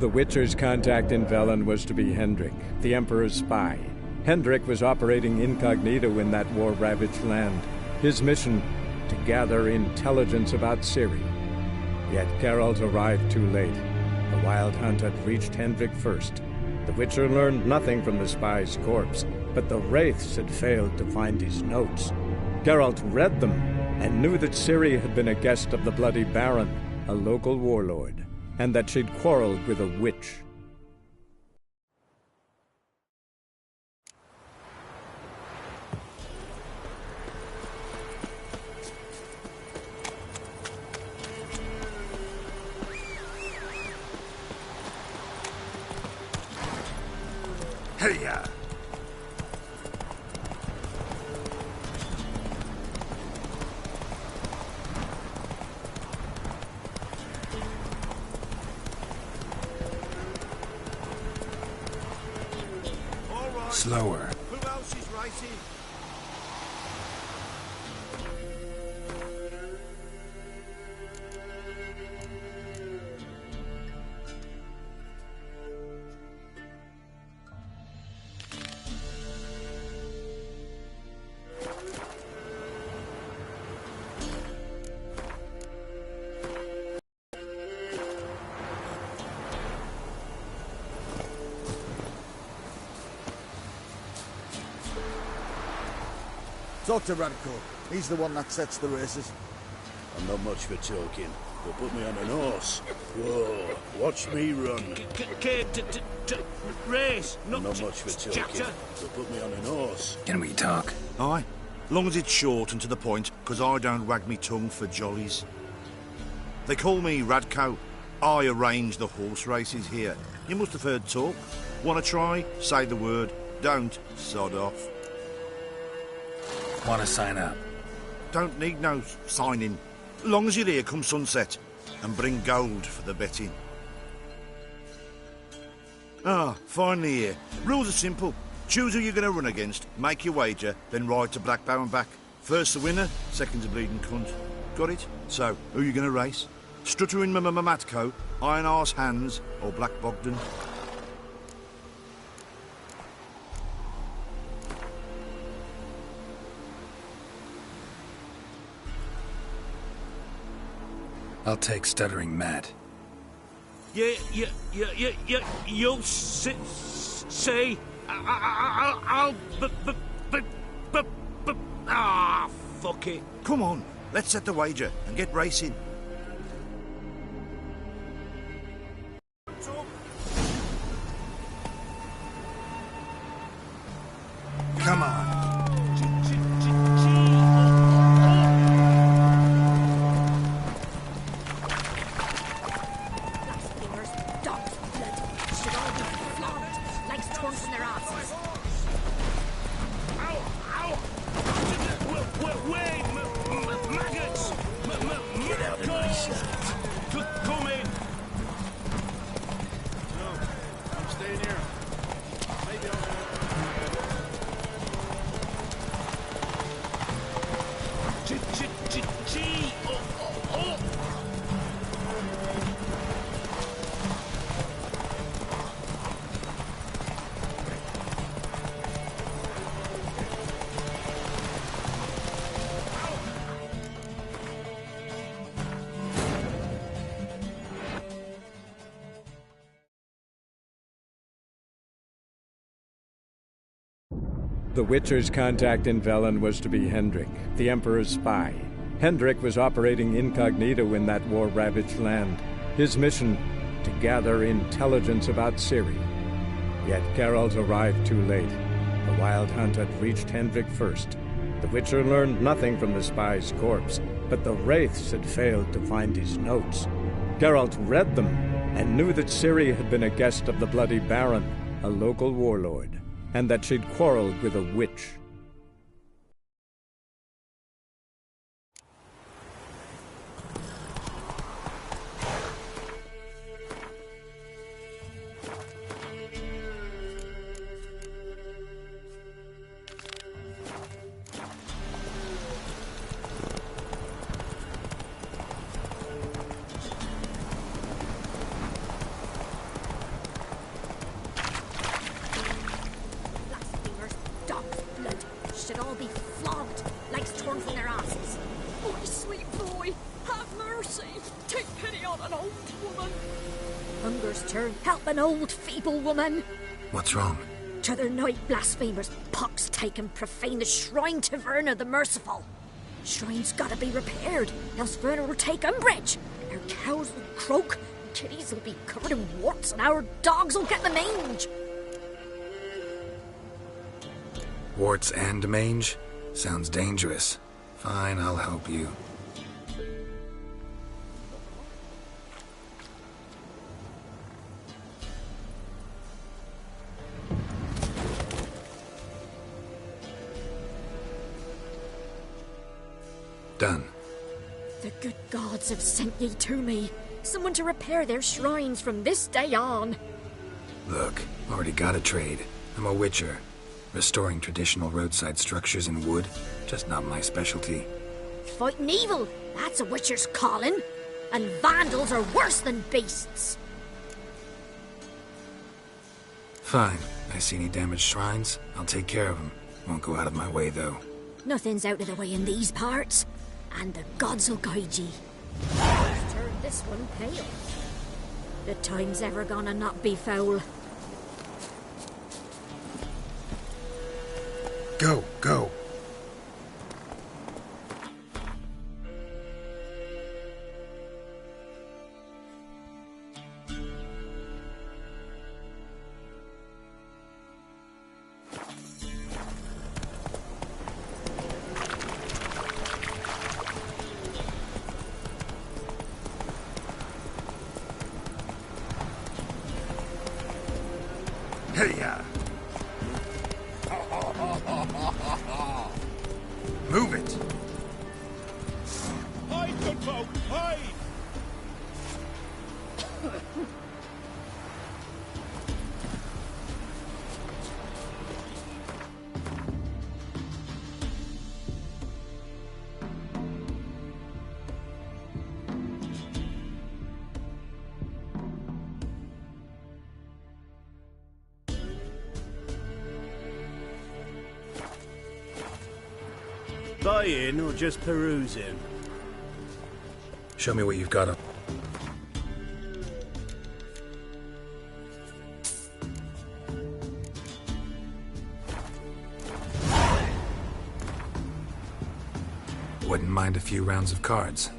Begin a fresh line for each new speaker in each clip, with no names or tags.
The Witcher's contact in Velen was to be Hendrik, the Emperor's spy. Hendrik was operating incognito in that war-ravaged land. His mission, to gather intelligence about Ciri. Yet Geralt arrived too late. The Wild Hunt had reached Hendrik first. The Witcher learned nothing from the spy's corpse, but the Wraiths had failed to find his notes. Geralt read them, and knew that Ciri had been a guest of the Bloody Baron, a local warlord, and that she'd quarreled with a witch.
Hey-ya! Slower. Who else is racing?
Talk to Radko. He's the one that sets the races.
I'm not much for talking, but put me on an horse. Whoa, watch me run.
Race,
I'm not much for talking, but put me on an horse.
Can we talk?
Aye, long as it's short and to the point, because I don't wag me tongue for jollies. They call me Radko. I arrange the horse races here. You must have heard talk. Want to try? Say the word. Don't, sod off.
Want to sign up?
Don't need no signing. Long as you're here come sunset. And bring gold for the betting. Ah, finally here. Rules are simple. Choose who you're going to run against, make your wager, then ride to Blackbow and back. First the winner, second's a bleeding cunt. Got it? So, who you going to race? Struttering Matko, Iron Arse Hands, or Black Bogdan?
I'll take Stuttering Matt.
You'll say, I'll, fuck it.
Come on, let's set the wager and get racing.
Come on.
The Witcher's contact in Velen was to be Hendrik, the Emperor's spy. Hendrik was operating incognito in that war-ravaged land. His mission, to gather intelligence about Ciri. Yet Geralt arrived too late. The Wild Hunt had reached Hendrik first. The Witcher learned nothing from the spy's corpse, but the Wraiths had failed to find his notes. Geralt read them, and knew that Ciri had been a guest of the Bloody Baron, a local warlord, and that she'd quarreled with a witch.
old woman. Hunger's turn. Help an old, feeble woman.
What's wrong?
T'other night blasphemers pox taken profane the shrine to Verna the Merciful. Shrine's gotta be repaired, else Verna will take umbrage. Our cows will croak, kitties will be covered in warts, and our dogs will get the mange.
Warts and mange? Sounds dangerous. Fine, I'll help you. Done.
The good gods have sent ye to me. Someone to repair their shrines from this day on.
Look, already got a trade. I'm a witcher. Restoring traditional roadside structures in wood, just not my specialty.
Fighting evil, that's a witcher's calling. And vandals are worse than beasts.
Fine. I see any damaged shrines, I'll take care of them. Won't go out of my way, though.
Nothing's out of the way in these parts. And the gods will guide ye. Let's turn this one pale. The time's ever gonna not be foul.
Go, go. Hey-ya! Move it!
Hide, good folk, hide!
Buying or just perusing?
Show me what you've got up. Wouldn't mind a few rounds of cards.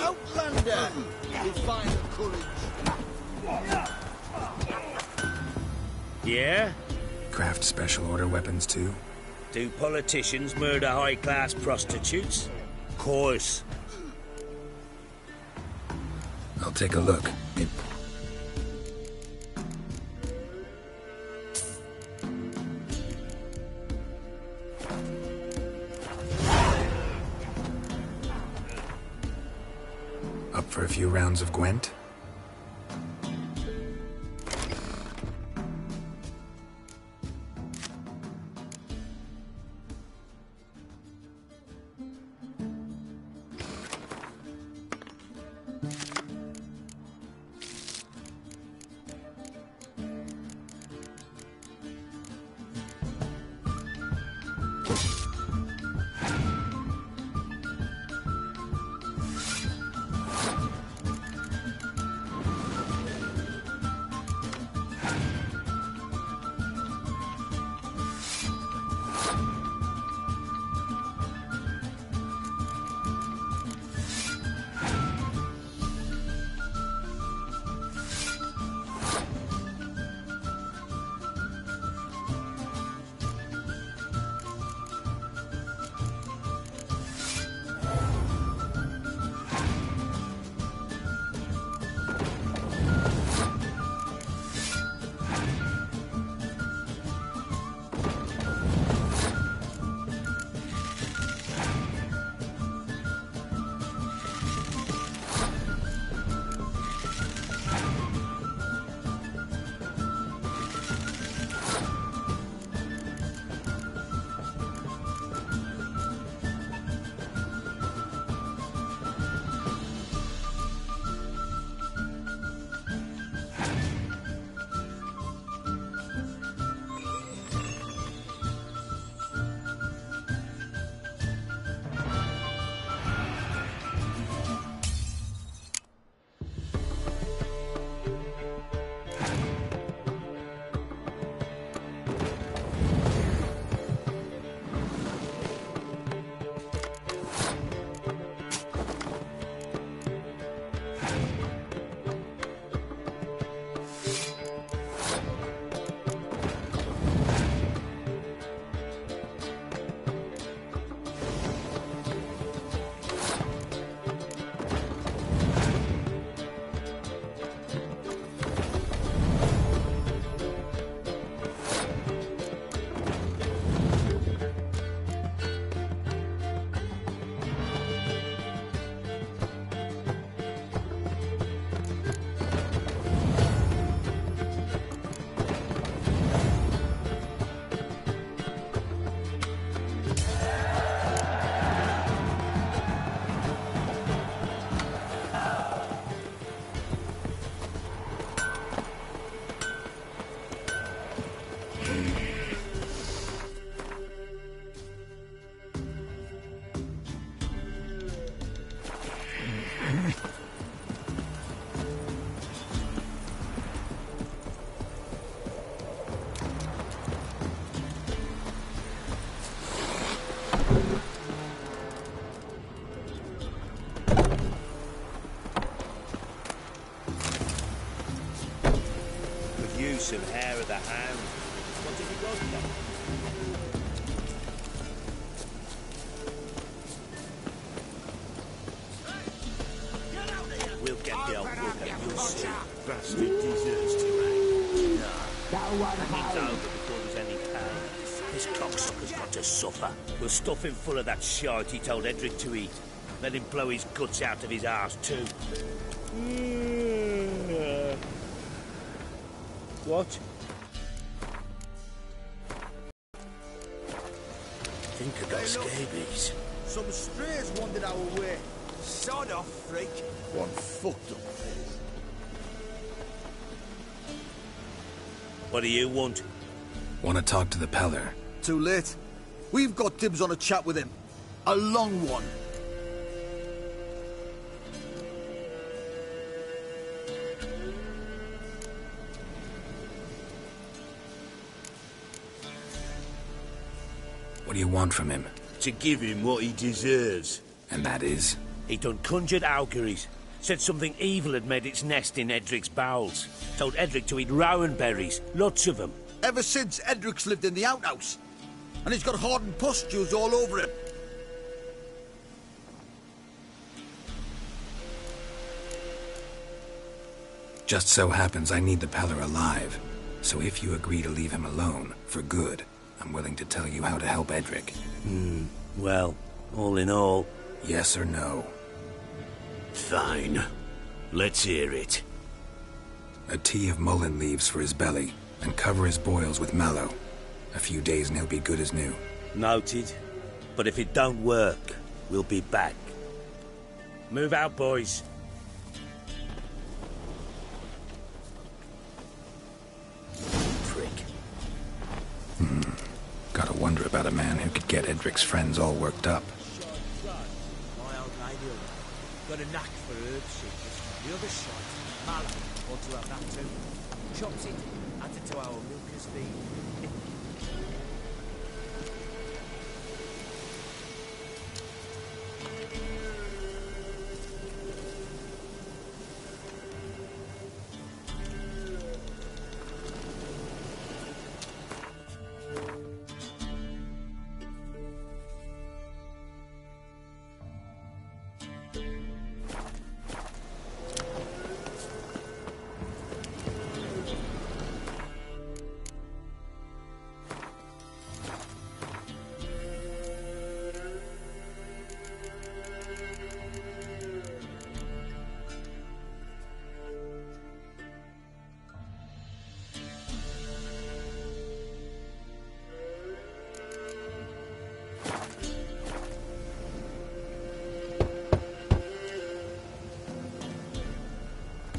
Outlander! You'll find the courage.
Yeah?
Craft special order weapons too?
Do politicians murder high-class prostitutes? Course.
I'll take a look. Up for a few rounds of Gwent?
Some hair of the hound. What have you got there? We'll get the old book and you'll see.
Bastard deserves to hang.
It's over before there's any pain. This cocksucker's got to suffer. We'll stuff him full of that shite he told Edric to eat. Let him blow his guts out of his arse too. What? Think of those scabies.
Some strays wandered our way. Sod off, freak.
One fucked up face.
What do you want?
Want to talk to the Peller.
Too late. We've got dibs on a chat with him. A long one.
What do you want from him?
to give him what he deserves.
And that is?
He done conjured auguries. Said something evil had made its nest in Edric's bowels. Told Edric to eat rowan berries, lots of them.
Ever since Edric's lived in the outhouse. And he's got hardened pustules all over him.
Just so happens I need the Peller alive. So if you agree to leave him alone, for good, I'm willing to tell you how to help Edric.
Well, all in all...
Yes or no?
Fine. Let's hear it.
A tea of mullein leaves for his belly, and cover his boils with mallow. A few days and he'll be good as new.
Noted. But if it don't work, we'll be back. Move out, boys. Prick.
Gotta wonder about a man who could get Edric's friends all worked up.
My old lady got a knack for herb seekers. The other shot, mallow, ought to have that too. Chops it, adds it to our milker's feed.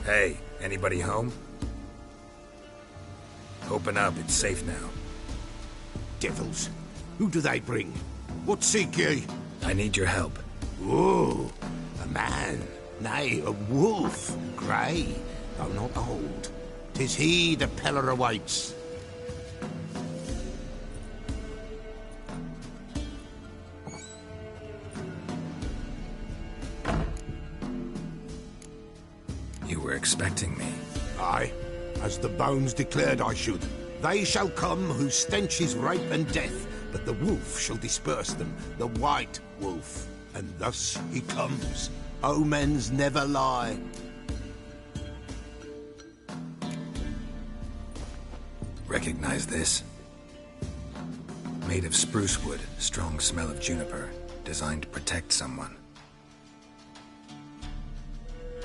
Hey, anybody home? Open up, it's safe now.
Devils. Who do they bring? What seek ye?
I need your help.
Oh, a man. Nay, a wolf. Grey, though not old. 'Tis he the Peller awaits.
You were expecting me.
Aye, as the bones declared I should. They shall come whose stench is rape and death, but the wolf shall disperse them, the white wolf. And thus he comes. Omens never lie.
Recognize this? Made of spruce wood, strong smell of juniper, designed to protect someone.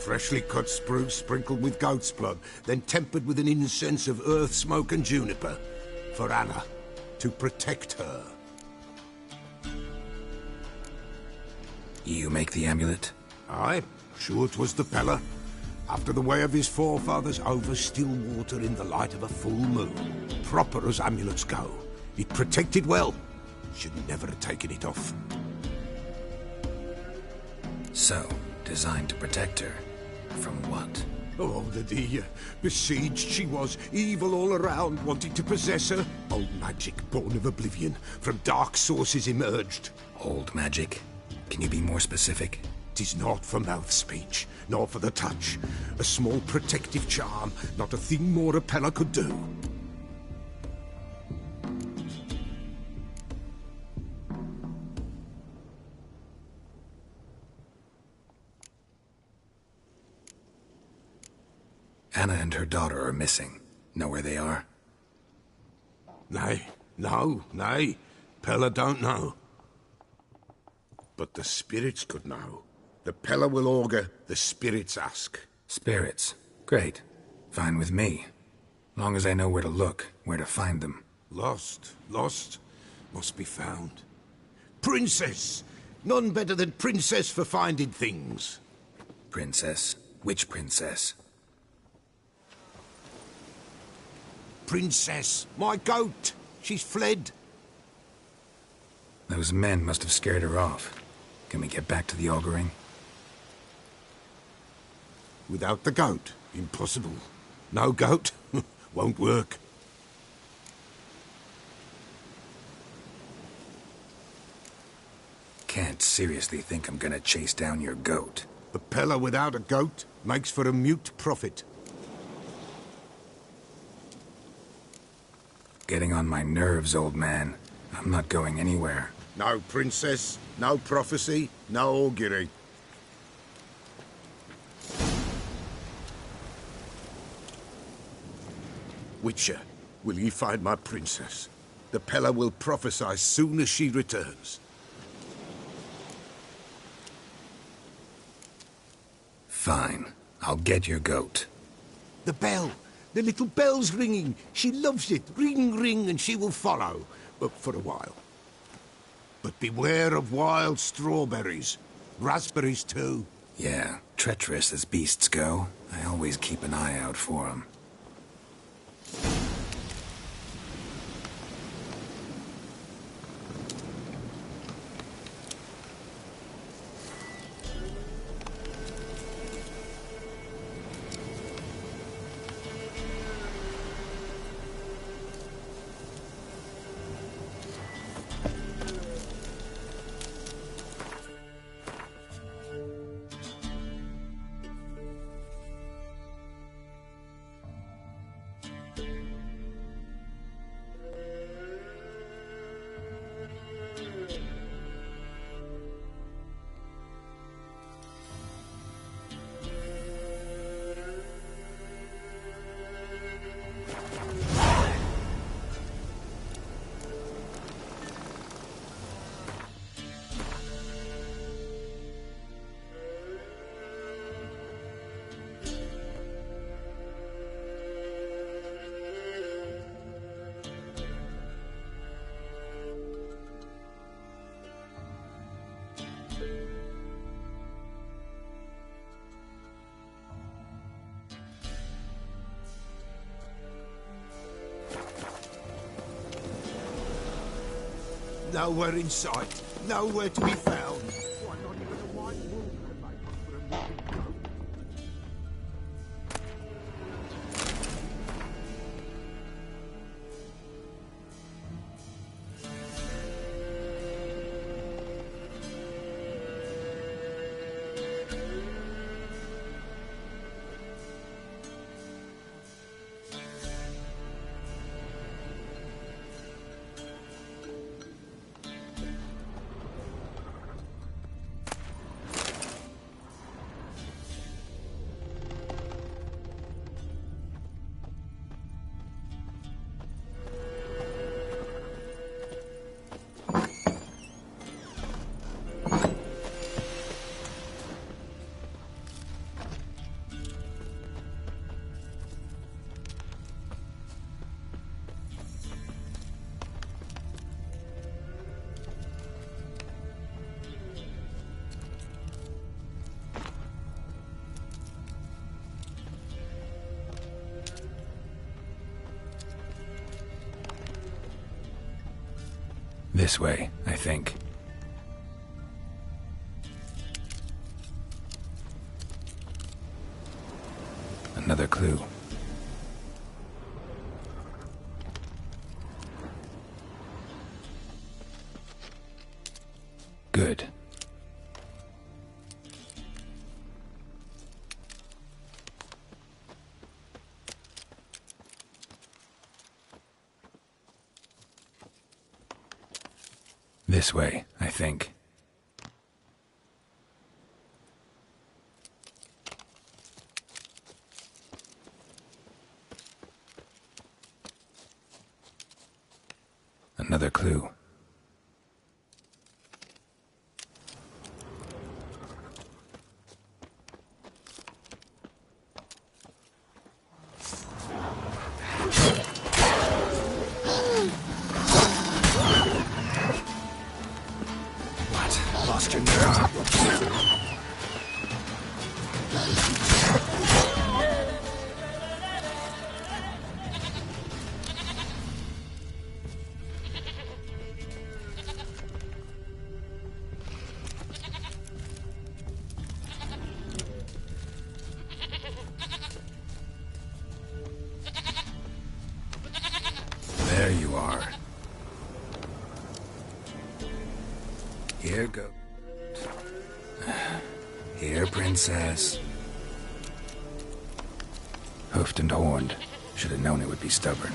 Freshly cut spruce sprinkled with goat's blood, then tempered with an incense of earth, smoke and juniper. For Anna, to protect her.
You make the amulet?
Aye, sure 'twas the Peller. After the way of his forefathers, over still water in the light of a full moon. Proper as amulets go. It protected well. Should never have taken it off.
So, designed to protect her. From what?
Oh, the besieged she was, evil all around, wanting to possess her. Old magic, born of oblivion, from dark sources emerged.
Old magic? Can you be more specific?
'Tis not for mouth speech, nor for the touch. A small protective charm, not a thing more a Peller could do.
Anna and her daughter are missing. Know where they are?
Nay, nay. Peller don't know. But the spirits could know. The Peller will augur, the spirits ask.
Spirits. Great. Fine with me. Long as I know where to look, where to find them.
Lost, must be found. Princess! None better than Princess for finding things.
Princess? Which princess?
Princess, my goat! She's fled.
Those men must have scared her off. Can we get back to the auguring?
Without the goat, impossible. No goat, won't work.
can't seriously think I'm gonna chase down your goat.
A Pella without a goat makes for a mute prophet.
Getting on my nerves, old man. I'm not going anywhere.
No princess, no prophecy, no augury. Witcher, will ye find my princess? The Pella will prophesy soon as she returns.
Fine. I'll get your goat.
The bell! The little bell's ringing. She loves it. Ring, ring, and she will follow. But for a while. But beware of wild strawberries. Raspberries, too.
Yeah, treacherous as beasts go. I always keep an eye out for 'em.
Nowhere in sight. Nowhere to be found. Why not even a white wolf can make up for a missing goat?
This way, I think. Another clue. Good. This way, I think. Another clue. Lost your nerve. There you are. Here goes. Here, princess. Hoofed and horned. Should have known it would be stubborn.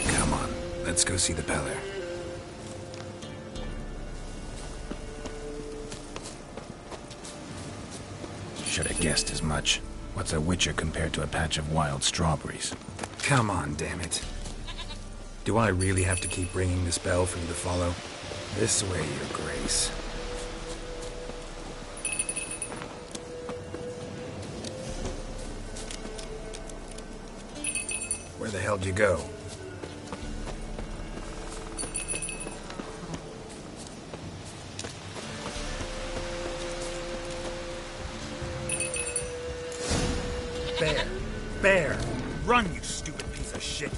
Come on, let's go see the Peller. Should have guessed as much. What's a witcher compared to a patch of wild strawberries? Come on, damn it. Do I really have to keep ringing the spell for you to follow? This way, your grace. Where the hell'd you go?
Bear! Bear! Run, you stupid piece of shit!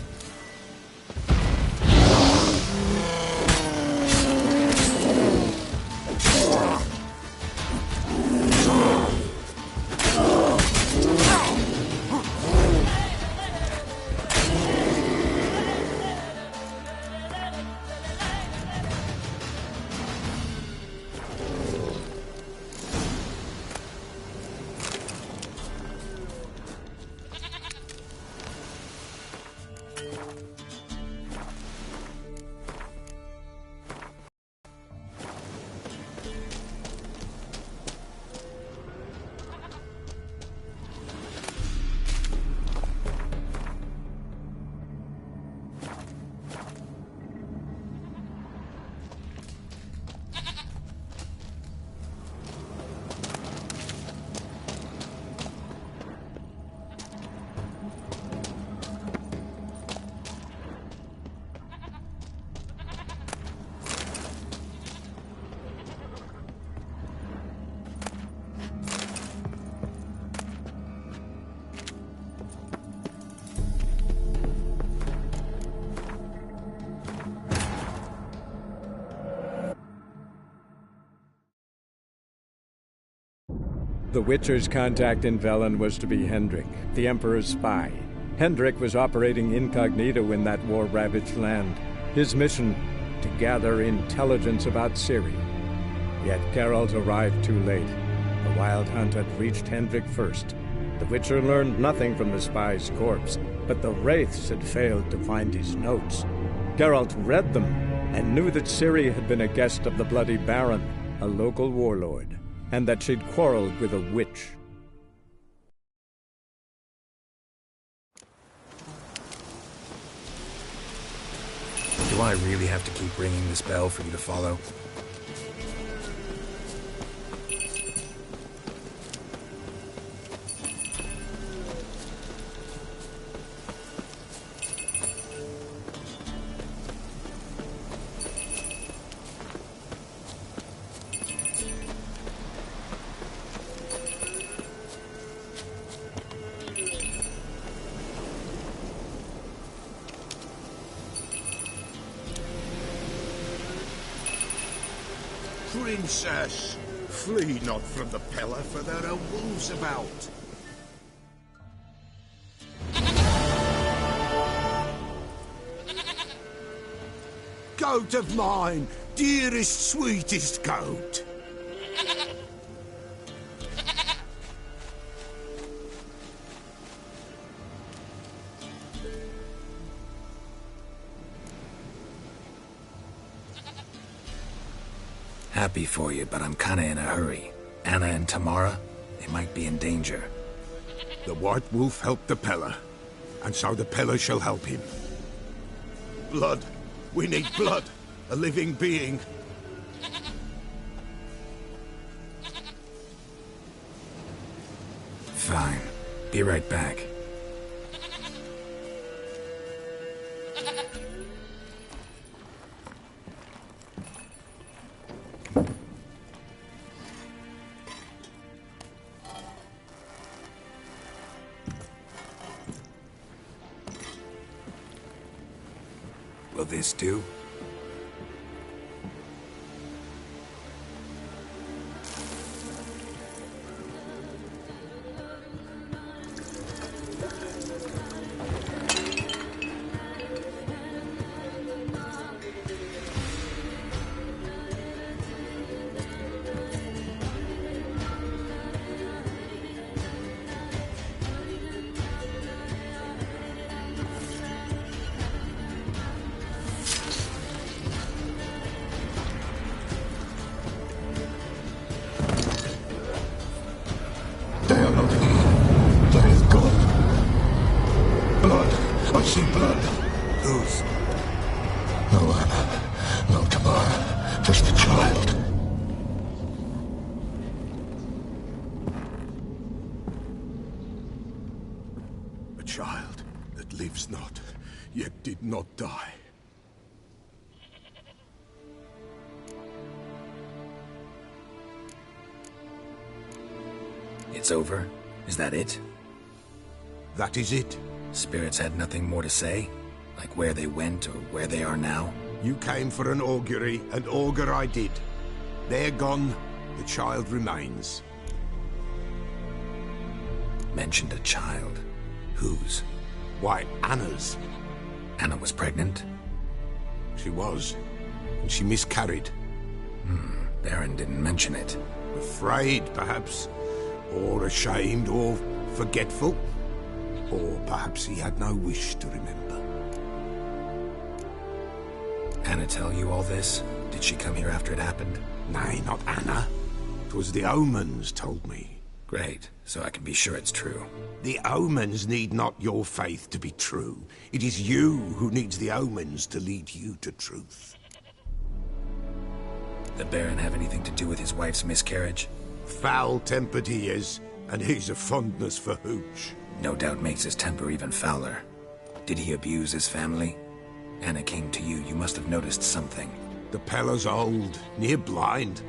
The Witcher's contact in Velen was to be Hendrik, the Emperor's spy. Hendrik was operating incognito in that war-ravaged land. His mission, to gather intelligence about Ciri. Yet Geralt arrived too late. The Wild Hunt had reached Hendrik first. The Witcher learned nothing from the spy's corpse, but the Wraiths had failed to find his notes. Geralt read them, and knew that Ciri had been a guest of the Bloody Baron, a local warlord, and that she'd quarreled with a witch.
Do I really have to keep ringing this bell for you to follow?
Princess, flee not from the Peller, for there are wolves about. Goat of mine, dearest, sweetest goat.
Happy for you, but I'm kinda in a hurry. Anna and Tamara, they might be in danger.
The White Wolf helped the Peller, and so the Peller shall help him. Blood. We need blood. A living being.
Fine. Be right back. Will this do?
die.
It's over? Is that it?
That is it.
Spirits had nothing more to say? Like where they went or where they are now?
You came for an augury, and augur I did. They're gone, the child remains.
Mentioned a child. Whose?
Why, Anna's.
Anna was pregnant?
She was, and she miscarried.
Baron didn't mention it.
Afraid, perhaps, or ashamed, or forgetful. Or perhaps he had no wish to remember.
Anna tell you all this? Did she come here after it happened?
Nay, not Anna. 'Twas the omens told me.
Great, so I can be sure it's true.
The omens need not your faith to be true. It is you who needs the omens to lead you to truth.
The Baron have anything to do with his wife's miscarriage?
Foul-tempered he is, and he's a fondness for hooch.
No doubt makes his temper even fouler. Did he abuse his family? Anna came to you, you must have noticed something.
The Pella's old, near blind,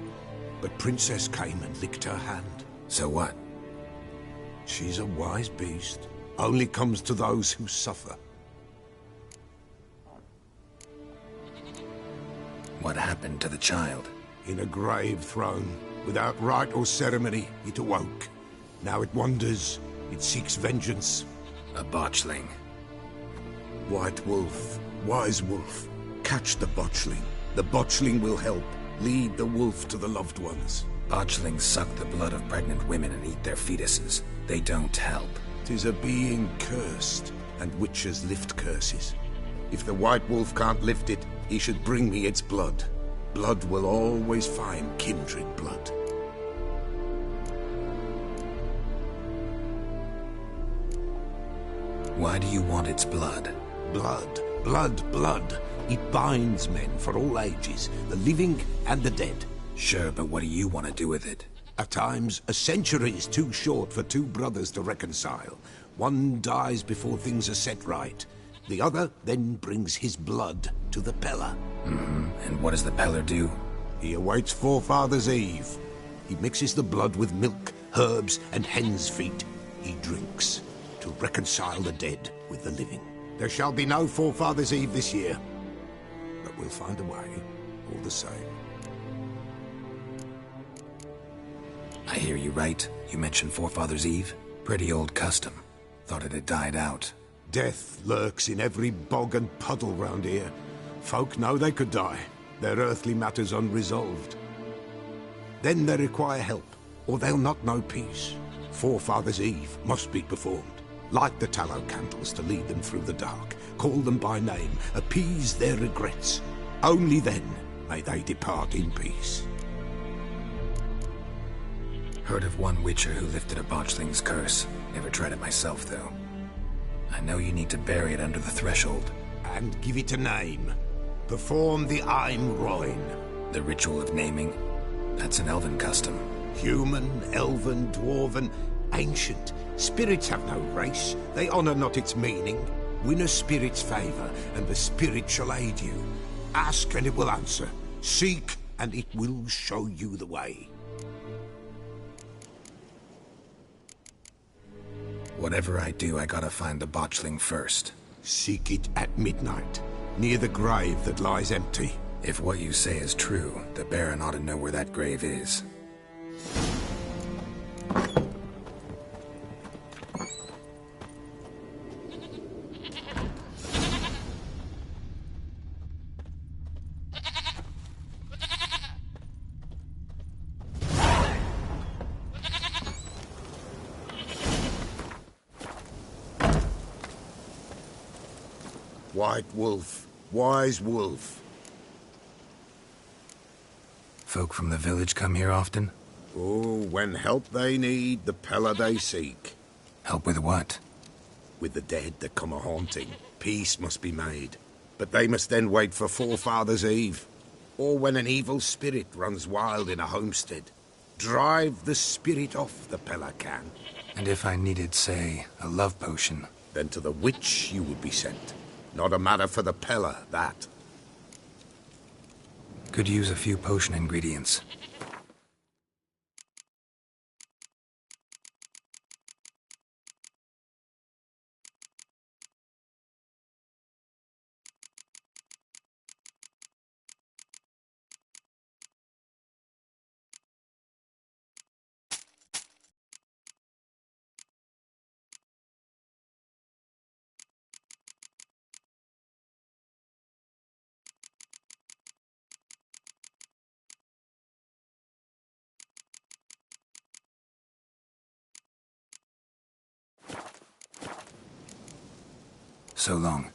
but Princess came and licked her hand.
So what?
She's a wise beast. Only comes to those who suffer.
What happened to the child?
In a grave thrown, without rite or ceremony, it awoke. Now it wanders, it seeks vengeance.
A botchling.
White Wolf, Wise Wolf, catch the botchling. The botchling will help, lead the wolf to the loved ones.
Botchlings suck the blood of pregnant women and eat their fetuses. They don't help.
'Tis a being cursed, and witches lift curses. If the White Wolf can't lift it, he should bring me its blood. Blood will always find kindred blood.
Why do you want its blood?
Blood, blood, blood. It binds men for all ages, the living and the dead.
Sure, but what do you want to do with it?
At times, a century is too short for two brothers to reconcile. One dies before things are set right. The other then brings his blood to the Pella.
And what does the Peller do?
He awaits Forefathers' Eve. He mixes the blood with milk, herbs, and hen's feet. He drinks to reconcile the dead with the living. There shall be no Forefathers' Eve this year, but we'll find a way, all the same.
I hear you right. You mentioned Forefathers' Eve? Pretty old custom. Thought it had died out.
Death lurks in every bog and puddle round here. Folk know they could die, their earthly matters unresolved. Then they require help, or they'll not know peace. Forefathers' Eve must be performed. Light the tallow candles to lead them through the dark. Call them by name, appease their regrets. Only then may they depart in peace.
Heard of one witcher who lifted a botchling's curse. Never tried it myself, though. I know you need to bury it under the threshold.
And give it a name. Perform the Aim Roin.
The ritual of naming? That's an elven custom.
Human, elven, dwarven, ancient. Spirits have no race. They honor not its meaning. Win a spirit's favor, and the spirit shall aid you. Ask, and it will answer. Seek, and it will show you the way.
Whatever I do, I gotta find the botchling first.
Seek it at midnight, near the grave that lies empty.
If what you say is true, the Baron ought to know where that grave is.
White Wolf, Wise Wolf.
Folk from the village come here often?
Oh, when help they need, the Pella they seek.
Help with what?
With the dead that come a-haunting. Peace must be made. But they must then wait for Forefathers' Eve. Or when an evil spirit runs wild in a homestead. Drive the spirit off, the Pella can.
And if I needed, say, a love potion?
Then to the witch you would be sent. Not a matter for the Pella, that.
Could use a few potion ingredients. So long.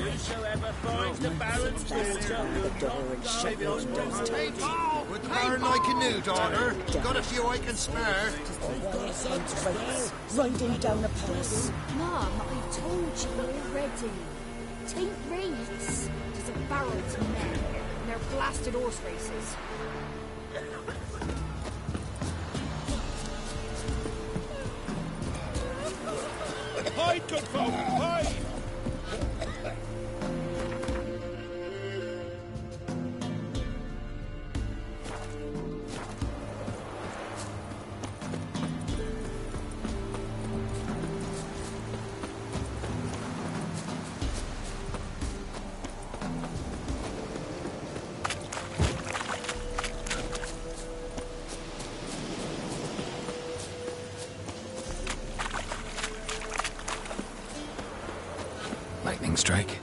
Whosoever finds the Baron's daughter will not die beyond
Would the Baron like a new daughter? Got a few I can spare.
Riding down a pass.
Mum, I told you already. Taint raids. There's a barrel to men, and they're blasted horse races.
Hide, good folk! Hide!
Lightning strike.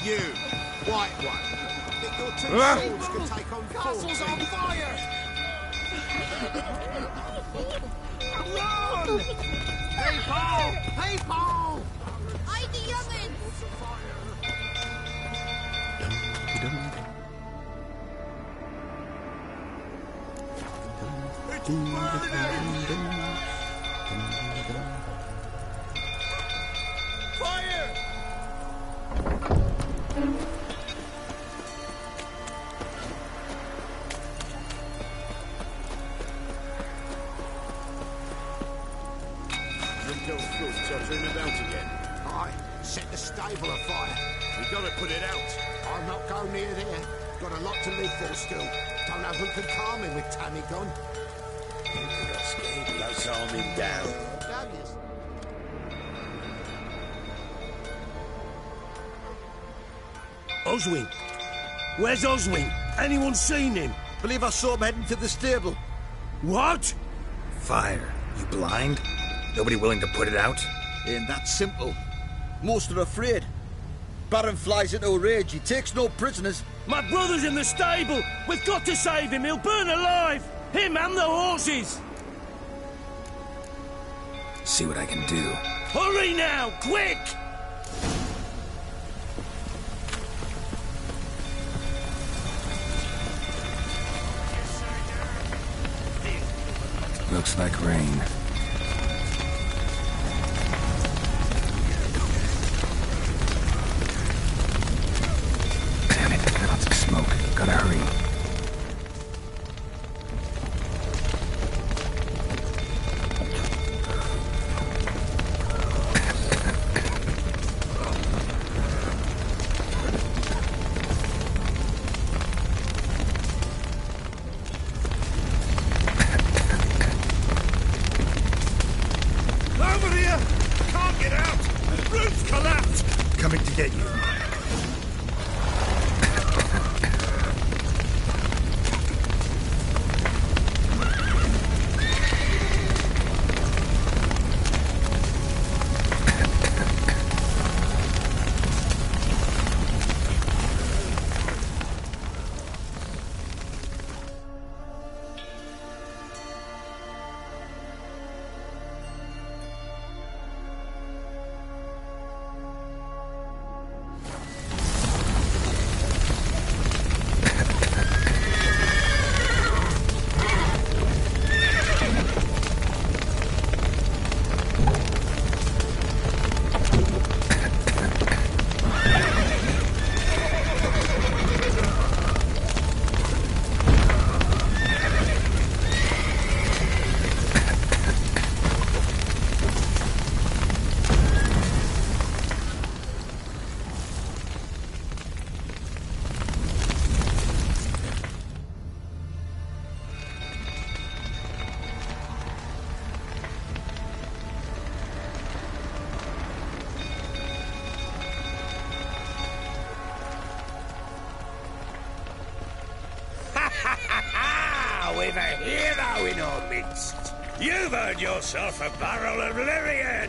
You, white one. Think your two swords can take on
Castle's on fire!
Run! Hey, Paul! Hey, Paul!
I the young'uns!
It's burning! Fire!
puttering about again?
Aye, set the stable afire.
We gotta put it out.
I'll not go near there. Got a lot to live for still. Don't know who can calm me with Tammy gone.
Don't calm him down.
Oswin! Where's Oswin? Anyone seen him?
Believe I saw him heading to the stable.
What?
Fire. You blind? Nobody willing to put it out?
Ain't that simple. Most are afraid. Baron flies into a rage. He takes no prisoners.
My brother's in the stable! We've got to save him! He'll burn alive! Him and the horses!
See what I can do.
Hurry now! Quick!
Looks like rain. Damn it, lots of smoke. Gotta hurry. Coming to get you.
We've a hero in our midst. You've earned yourself a barrel of Lyrian.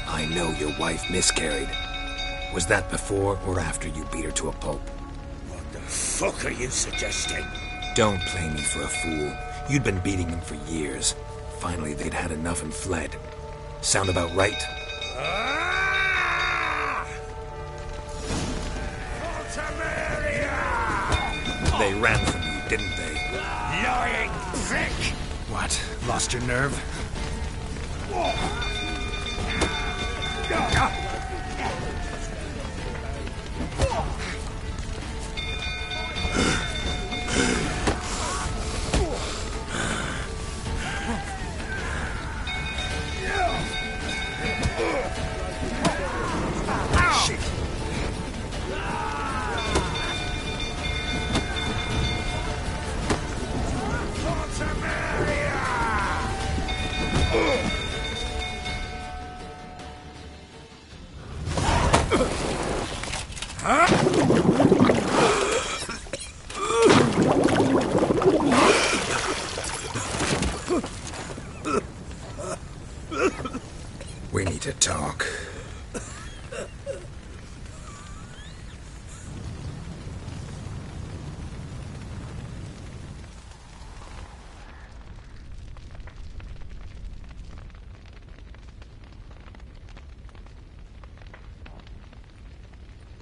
I know your wife miscarried. Was that before or after you beat her to a pulp?
What the fuck are you suggesting?
Don't play me for a fool. You'd been beating them for years. Finally, they'd had enough and fled. Sound about right? They ran from you, didn't they?
Lying prick!
What? Lost your nerve? We need to talk.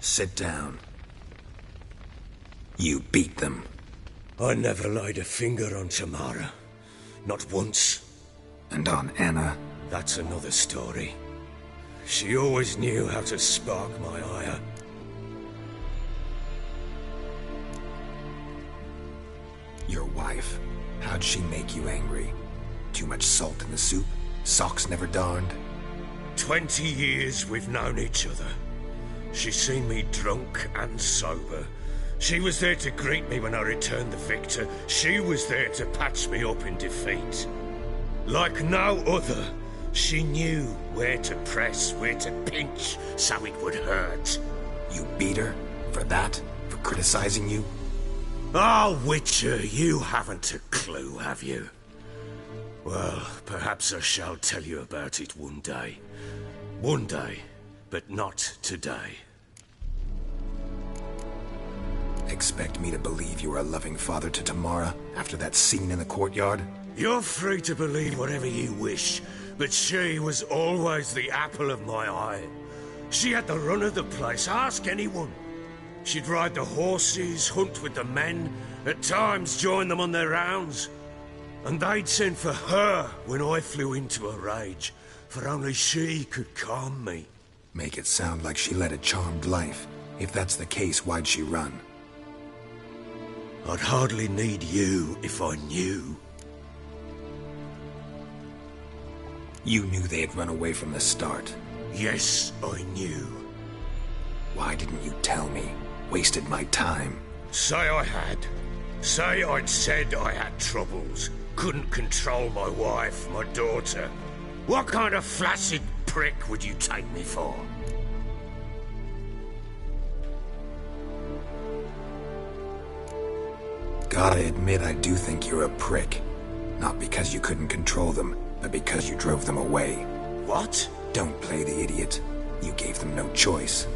Sit down. You beat them.
I never laid a finger on Tamara. Not once.
And on Anna?
That's another story. She always knew how to spark my ire.
Your wife. How'd she make you angry? Too much salt in the soup? Socks never darned?
20 years we've known each other. She's seen me drunk and sober. She was there to greet me when I returned the victor. She was there to patch me up in defeat. Like no other, she knew where to press, where to pinch, so it would hurt.
You beat her? For that? For criticizing you?
Oh, Witcher, you haven't a clue, have you? Well, perhaps I shall tell you about it one day. One day, but not today.
Expect me to believe you are a loving father to Tamara after that scene in the courtyard?
You're free to believe whatever you wish, but she was always the apple of my eye. She had the run of the place, ask anyone. She'd ride the horses, hunt with the men, at times join them on their rounds. And they'd send for her when I flew into a rage, for only she could calm me.
Make it sound like she led a charmed life. If that's the case, why'd she run?
I'd hardly need you if I knew.
You knew they had run away from the start?
Yes, I knew.
Why didn't you tell me? Wasted my time.
Say I had. Say I'd said I had troubles. Couldn't control my wife, my daughter. What kind of flaccid prick would you take me for?
Gotta admit, I do think you're a prick. Not because you couldn't control them, but because you drove them away.
What?
Don't play the idiot. You gave them no choice.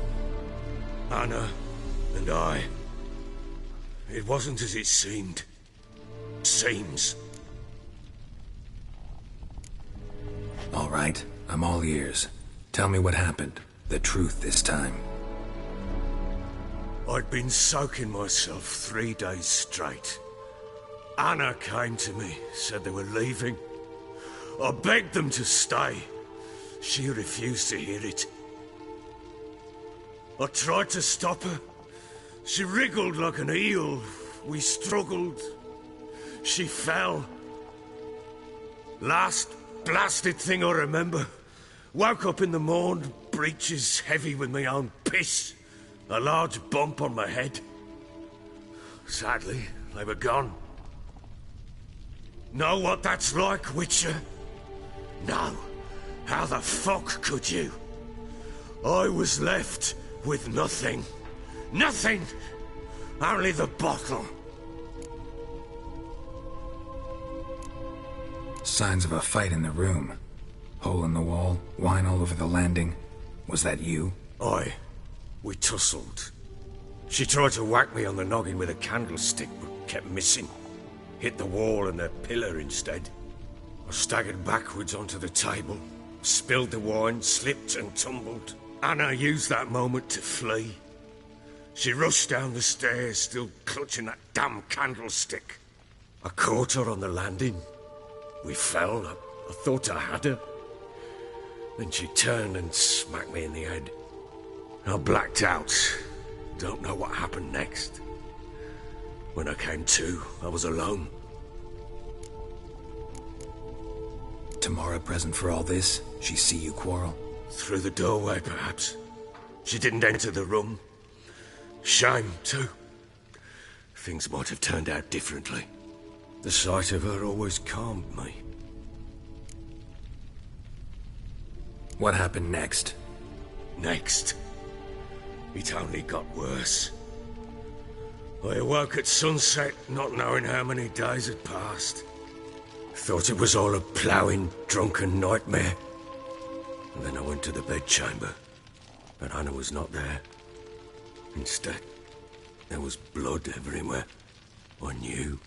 Anna and I... It wasn't as it seemed. Seems.
All right, I'm all ears. Tell me what happened. The truth this time.
I'd been soaking myself 3 days straight. Anna came to me, said they were leaving. I begged them to stay. She refused to hear it. I tried to stop her. She wriggled like an eel. We struggled. She fell. Last blasted thing I remember. Woke up in the morn, breeches heavy with my own piss. A large bump on my head. Sadly, they were gone. Know what that's like, Witcher? No. How the fuck could you? I was left with nothing. Nothing! Only the bottle.
Signs of a fight in the room. Hole in the wall, wine all over the landing. Was that you?
Aye. We tussled. She tried to whack me on the noggin with a candlestick, but kept missing. Hit the wall and a pillar instead. I staggered backwards onto the table, spilled the wine, slipped and tumbled. Anna used that moment to flee. She rushed down the stairs, still clutching that damn candlestick. I caught her on the landing. We fell. I thought I had her. Then she turned and smacked me in the head. I blacked out. Don't know what happened next. When I came to, I was alone.
Tamara present for all this? She see you quarrel?
Through the doorway, perhaps. She didn't enter the room. Shame, too. Things might have turned out differently. The sight of her always calmed me.
What happened next?
Next? It only got worse. I awoke at sunset, not knowing how many days had passed. Thought it was all a ploughing, drunken nightmare. And then I went to the bedchamber, but Anna was not there. Instead, there was blood everywhere. I knew.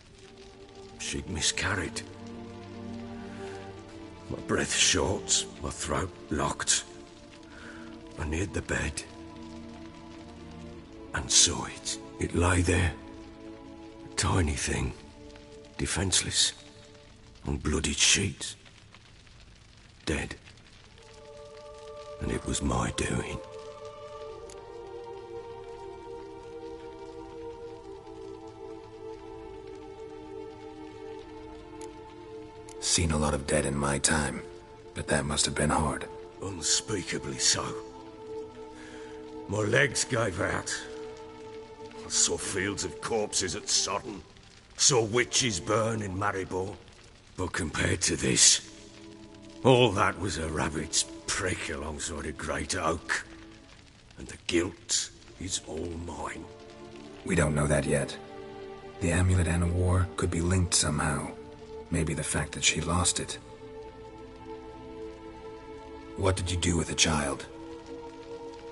She'd miscarried. My breath short, my throat locked. I neared the bed and saw it. It lay there, a tiny thing, defenseless, on bloodied sheets, dead. And it was my doing.
Seen a lot of dead in my time, but that must have been hard.
Unspeakably so. My legs gave out. I saw fields of corpses at Sodden. Saw witches burn in Maribor. But compared to this, all that was a rabbit's prick alongside a great oak. And the guilt is all mine.
We don't know that yet. The amulet and a war could be linked somehow. Maybe the fact that she lost it. What did you do with the child?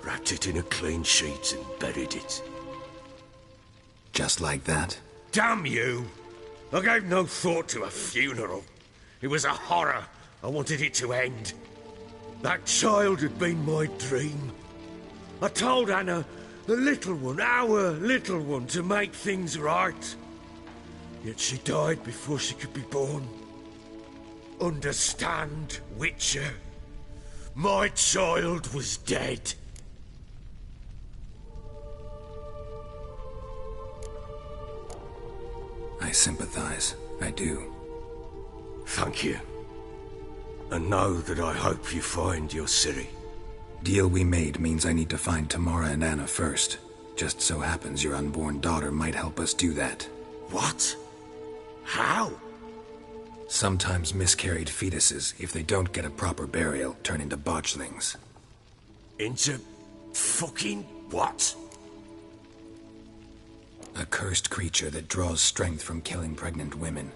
Wrapped it in a clean sheet and buried it.
Just like that?
Damn you! I gave no thought to a funeral. It was a horror. I wanted it to end. That child had been my dream. I told Anna, the little one, our little one, to make things right. Yet she died before she could be born. Understand, Witcher? My child was dead.
I sympathize. I do.
Thank you. And know that I hope you find your Ciri.
Deal we made means I need to find Tamara and Anna first. Just so happens your unborn daughter might help us do that.
What? How?
Sometimes miscarried fetuses, if they don't get a proper burial, turn into botchlings.
Into fucking what?
A cursed creature that draws strength from killing pregnant women.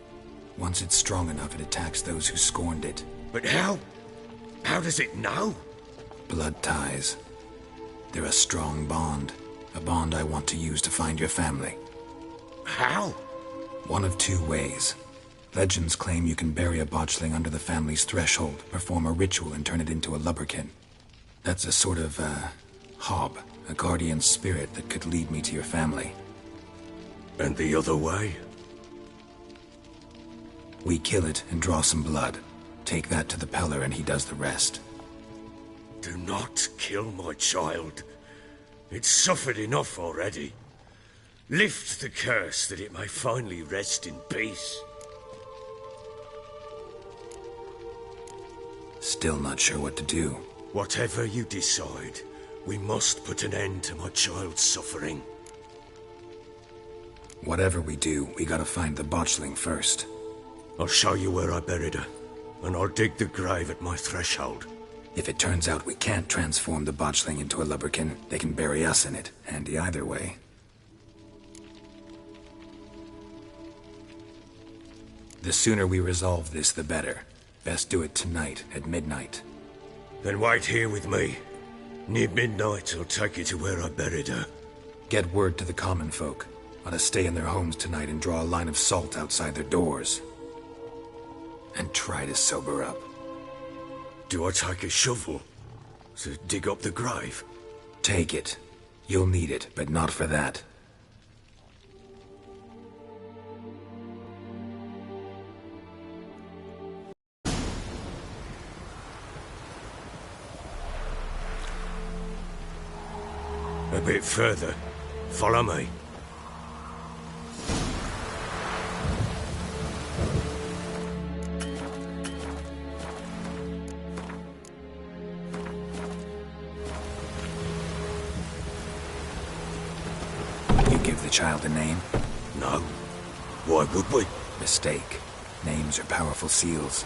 Once it's strong enough, it attacks those who scorned it.
But how? How does it know?
Blood ties. They're a strong bond. A bond I want to use to find your family.
How?
One of two ways. Legends claim you can bury a botchling under the family's threshold, perform a ritual, and turn it into a lubberkin. That's a sort of, hob, a guardian spirit that could lead me to your family.
And the other way?
We kill it and draw some blood. Take that to the Peller and he does the rest.
Do not kill my child. It's suffered enough already. Lift the curse that it may finally rest in peace.
Still not sure what to do.
Whatever you decide, we must put an end to my child's suffering.
Whatever we do, we gotta find the botchling first.
I'll show you where I buried her, and I'll dig the grave at my threshold.
If it turns out we can't transform the botchling into a lubberkin, they can bury us in it. Handy either way. The sooner we resolve this, the better. Best do it tonight, at midnight.
Then wait here with me. Near midnight, I'll take you to where I buried her.
Get word to the common folk. Ought to stay in their homes tonight and draw a line of salt outside their doors. And try to sober up.
Do I take a shovel to dig up the grave?
Take it. You'll need it, but not for that.
A bit further. Follow me.
You give the child a name?
No. Why would we?
Mistake. Names are powerful seals.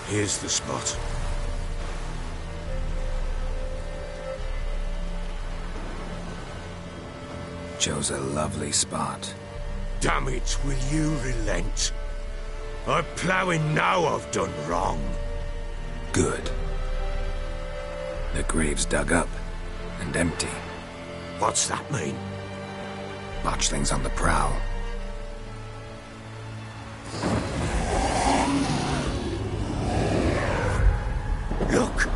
Here's the spot.
Chose a lovely spot.
Damn it, will you relent? I'm ploughing now I've done wrong.
Good. The grave's dug up and empty.
What's that mean?
Botchling's on the prowl.
Look!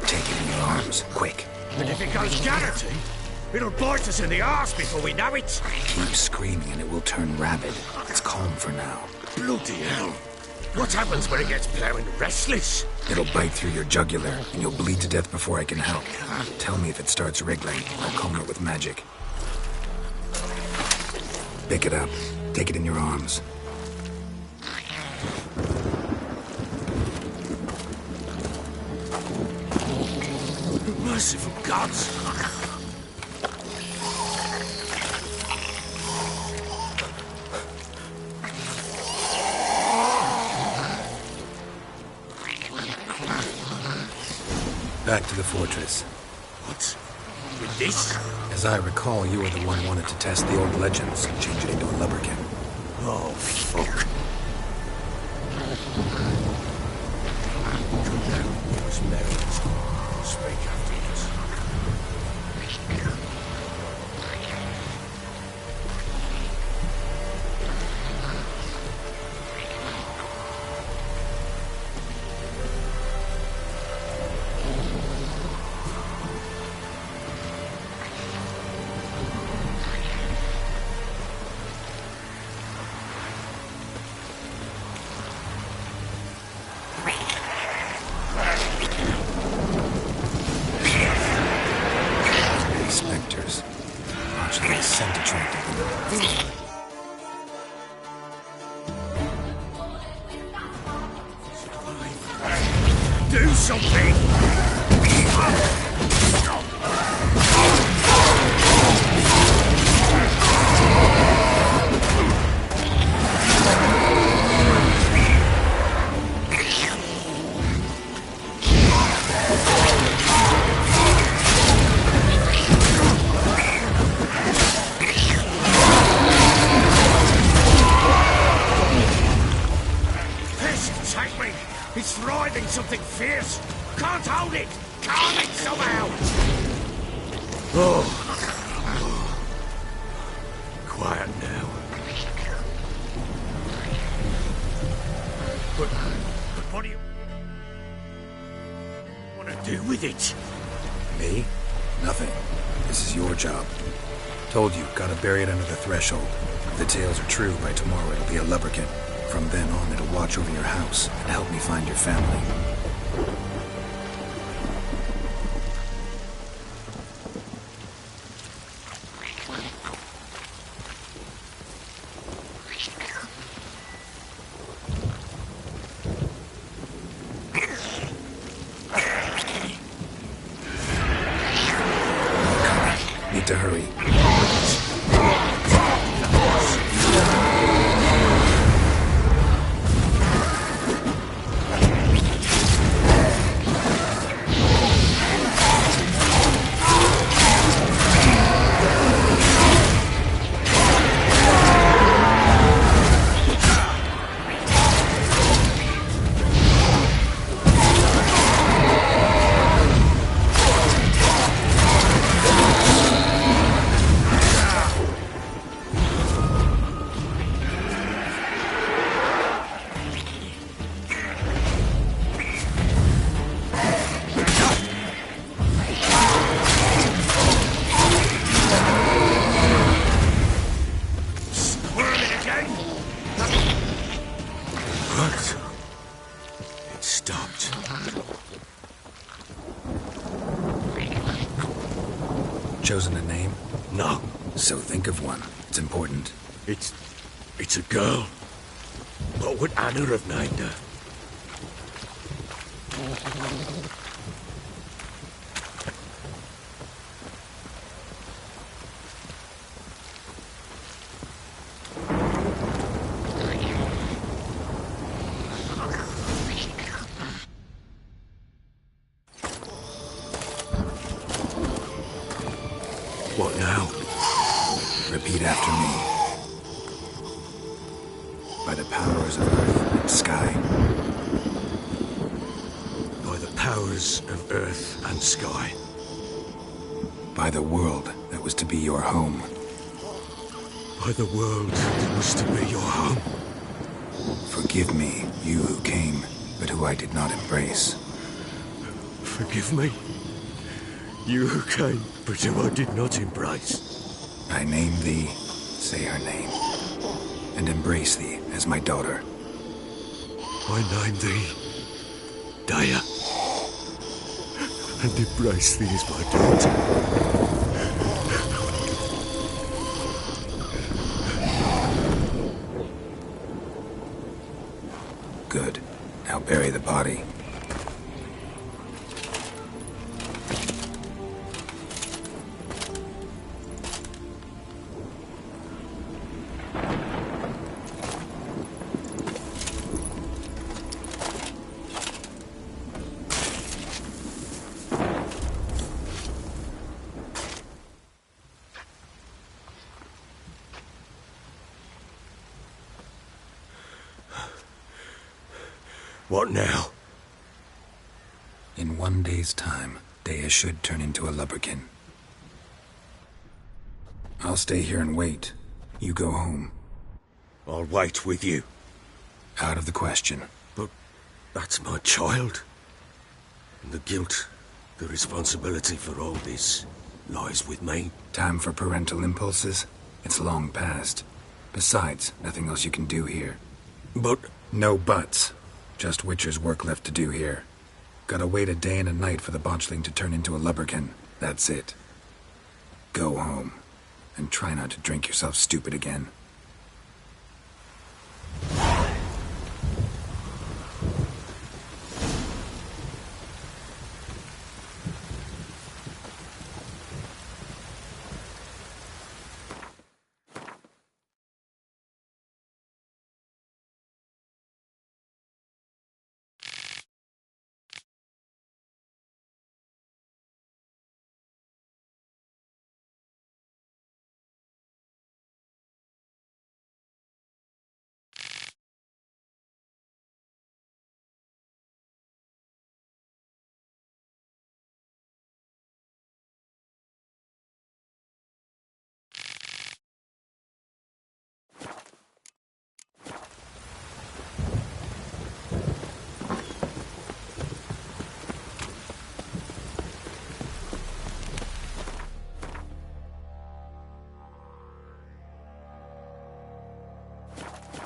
Take it in your arms, quick.
And if it goes Garrity, It'll bite us in the arse before we know it.
Keep screaming and it will turn rabid. It's calm for now.
Bloody hell. What happens when it gets plowing restless?
It'll bite through your jugular, and you'll bleed to death before I can help. Tell me if it starts wriggling. I'll calm it with magic. Pick it up. Take it in your arms.
Merciful gods!
Back to the fortress.
What? With this?
As I recall, you were the one wanted to test the old legends and change it into a lubberkin.
Oh, fuck. Speak afterwards.
Spectres. Watch the scent attracted them.
Do something! It's writhing something fierce. Can't hold it. Calm it somehow. Oh. Quiet now. But what do you want to do with it?
Me? Nothing. This is your job. Told you, gotta bury it under the threshold. If the tales are true, by tomorrow it'll be a lubberkin. From then on, it'll watch over your house and help me find your family. Need to hurry. It stopped. Chosen a name? No. So think of one. It's important.
It's a girl. What would Anna have named her? What now?
Repeat after me. By the powers of earth and sky.
By the powers of earth and sky.
By the world that was to be your home.
By the world that was to be your home.
Forgive me, you who came, but who I did not embrace.
Forgive me, You came, but whom I did not embrace.
I name thee, say her name, and embrace thee as my daughter.
I name thee, Daya, and embrace thee as my daughter.
Good. Now bury the body.
What now?
In 1 day's time, Daya should turn into a lubberkin. I'll stay here and wait. You go home.
I'll wait with you.
Out of the question.
But that's my child. And the guilt, the responsibility for all this lies with me.
Time for parental impulses? It's long past. Besides, nothing else you can do here.
But...
No buts. Just Witcher's work left to do here. Gotta wait a day and a night for the botchling to turn into a lubberkin. That's it. Go home. And try not to drink yourself stupid again.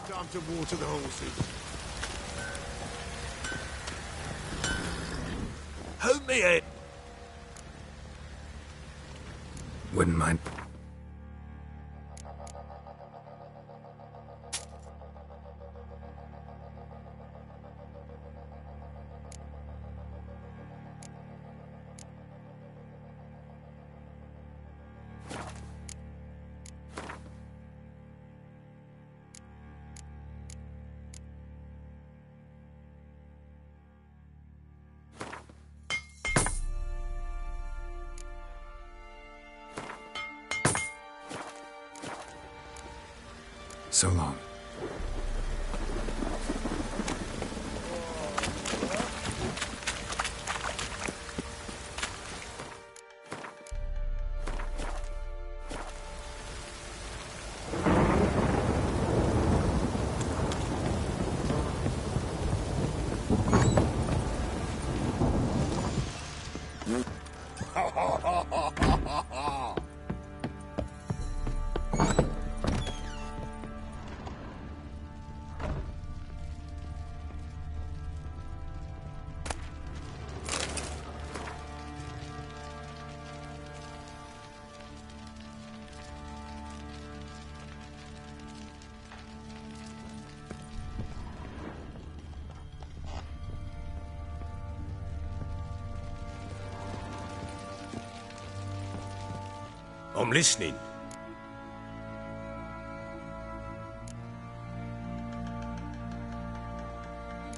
Time to water the horses.
Hold me head.
Wouldn't mind. So long.
I'm listening.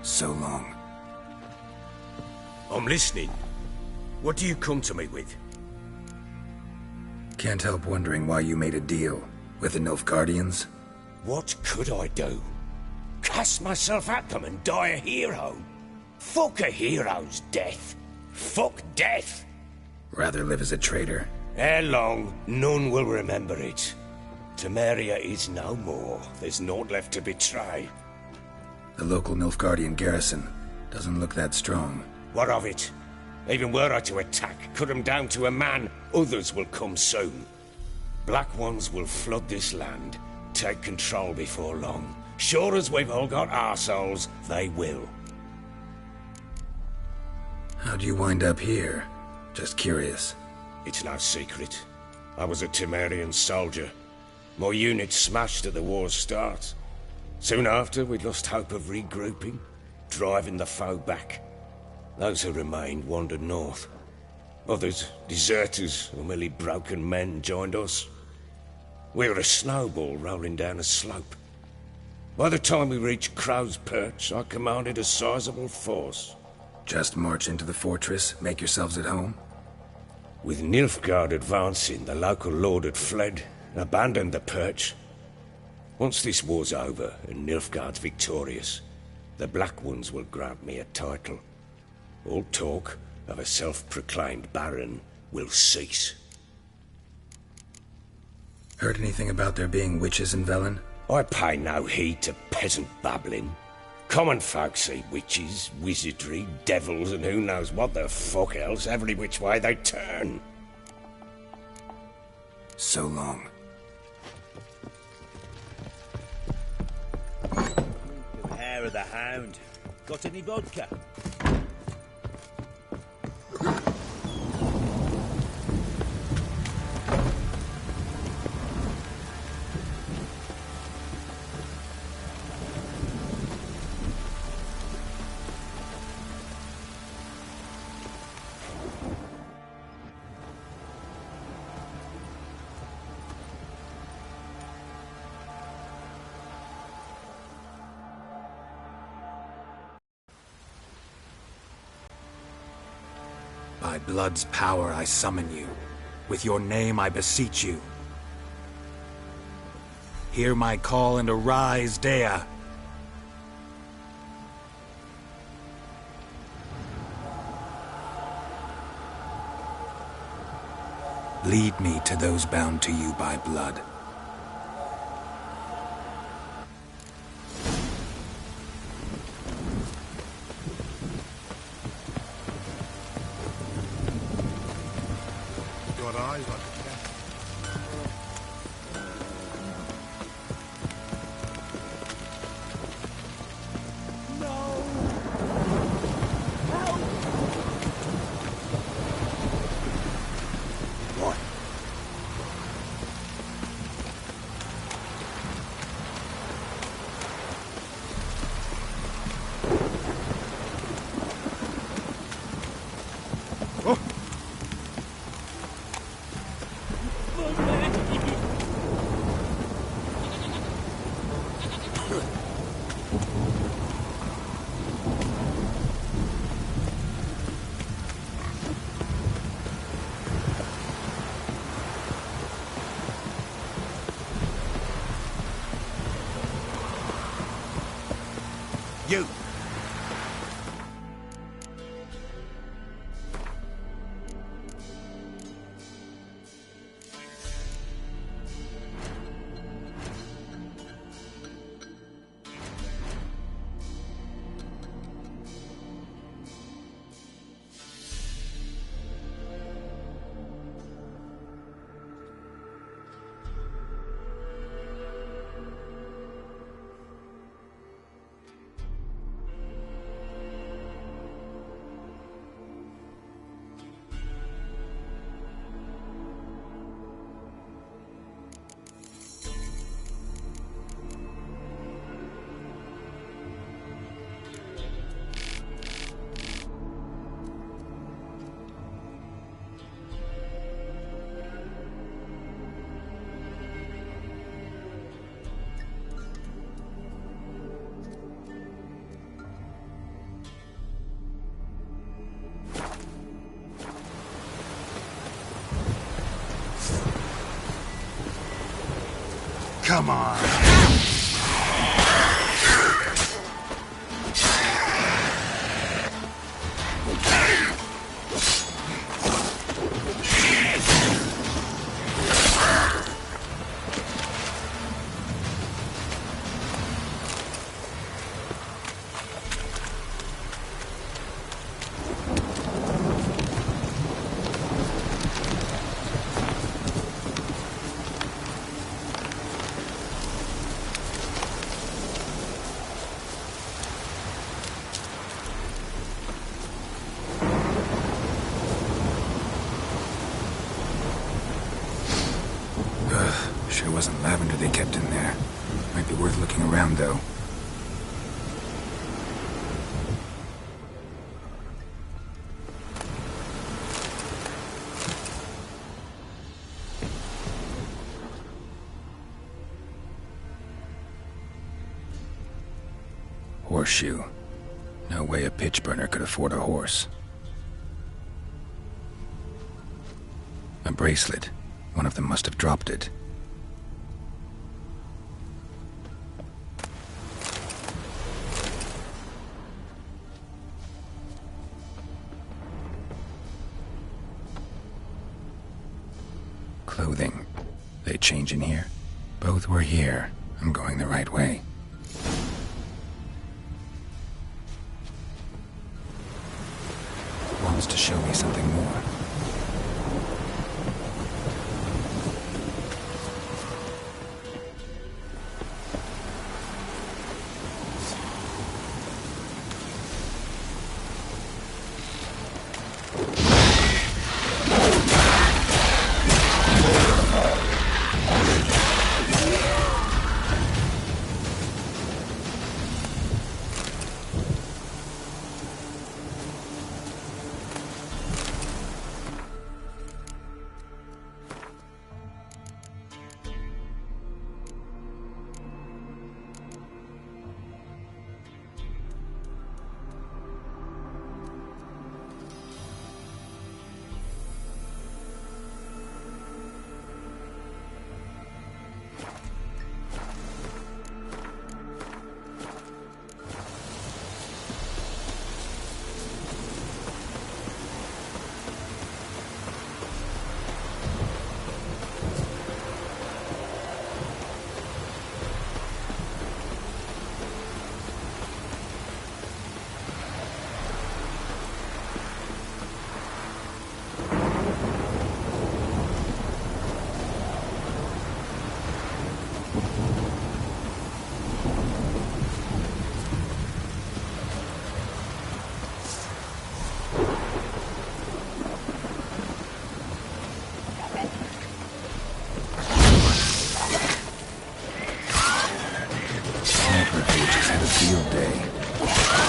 So long.
I'm listening. What do you come to me with?
Can't help wondering why you made a deal with the Nilfgaardians.
What could I do? Cast myself at them and die a hero? Fuck a hero's death. Fuck death.
Rather live as a traitor.
Ere long, none will remember it. Temeria is no more. There's naught left to betray.
The local Nilfgaardian garrison doesn't look that strong.
What of it? Even were I to attack, cut them down to a man, others will come soon. Black Ones will flood this land, take control before long. Sure as we've all got arseholes, they will.
How'd you wind up here? Just curious.
It's no secret. I was a Temerian soldier. My unit smashed at the war's start. Soon after, we'd lost hope of regrouping, driving the foe back. Those who remained wandered north. Others, deserters or merely broken men, joined us. We were a snowball rolling down a slope. By the time we reached Crow's Perch, I commanded a sizable force.
Just march into the fortress, make yourselves at home?
With Nilfgaard advancing, the local lord had fled, abandoned the Perch. Once this war's over and Nilfgaard's victorious, the Black Ones will grant me a title. All talk of a self-proclaimed baron will cease.
Heard anything about there being witches in Velen?
I pay no heed to peasant babbling. Common folk see witches, wizardry, devils, and who knows what the fuck else every which way they turn.
So long.
Hair of the Hound. Got any vodka?
By blood's power I summon you. With your name I beseech you. Hear my call and arise, Dea. Lead me to those bound to you by blood.
You!
Come on.
wasn't lavender they kept in there. Might be worth looking around, though. Horseshoe. No way a pitch burner could afford a horse. A bracelet. One of them must have dropped it. Clothing. They change in here? Both were here. I'm going the right way. Wants to show me something more. Field day.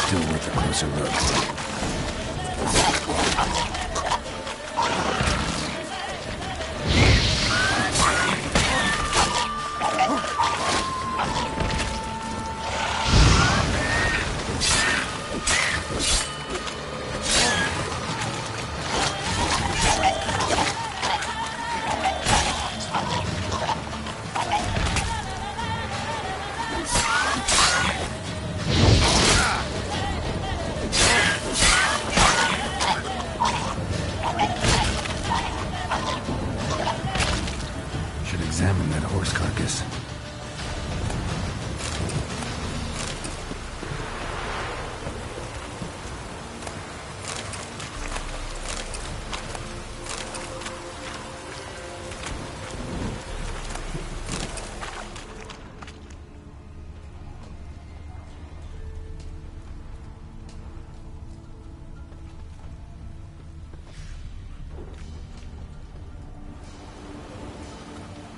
Still worth a closer look. Examine that horse carcass.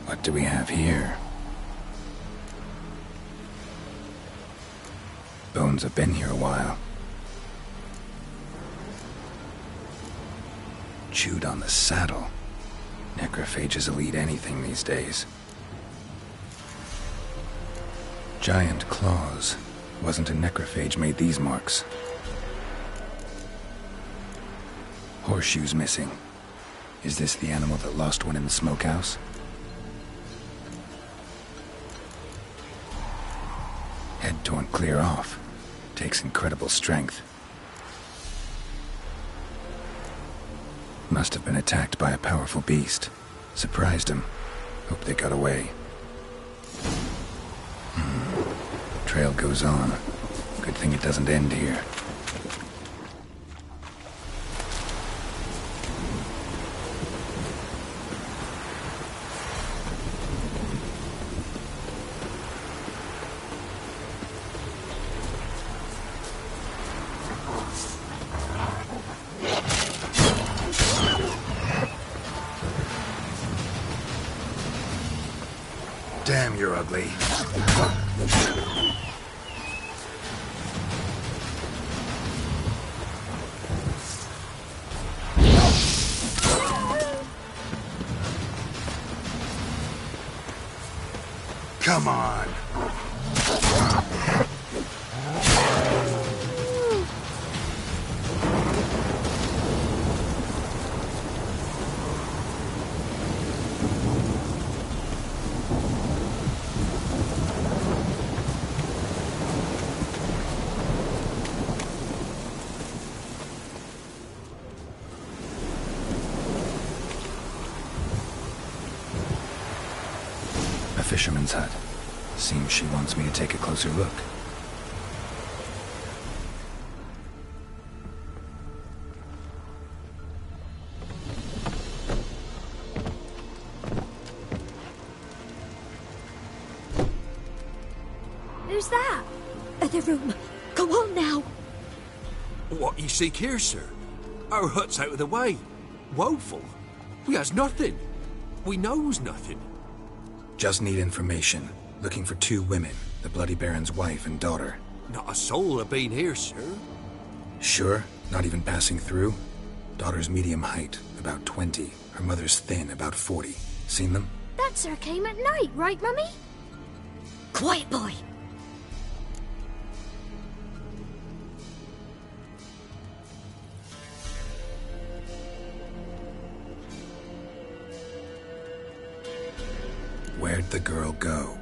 What do we have here? Bones have been here a while. Chewed on the saddle. Necrophages will eat anything these days. Giant claws. Wasn't a necrophage made these marks. Horseshoes missing. Is this the animal that lost one in the smokehouse? Head torn clear off. Takes incredible strength. Must have been attacked by a powerful beast. Surprised him. Hope they got away. Trail goes on. Good thing it doesn't end here. Damn, you're ugly. Come on. A fisherman's hut. Seems she wants me to take a closer look.
Who's that? Other room. Go on now.
What you seek here, sir? Our hut's out of the way. Woeful. We has nothing. We knows nothing.
Just need information. Looking for 2 women, the Bloody Baron's wife and daughter.
Not a soul have been here, sir.
Sure? Not even passing through? Daughter's medium height, about 20. Her mother's thin, about 40. Seen them?
That sir came at night, right, Mummy? Quiet, boy.
Where'd the girl go?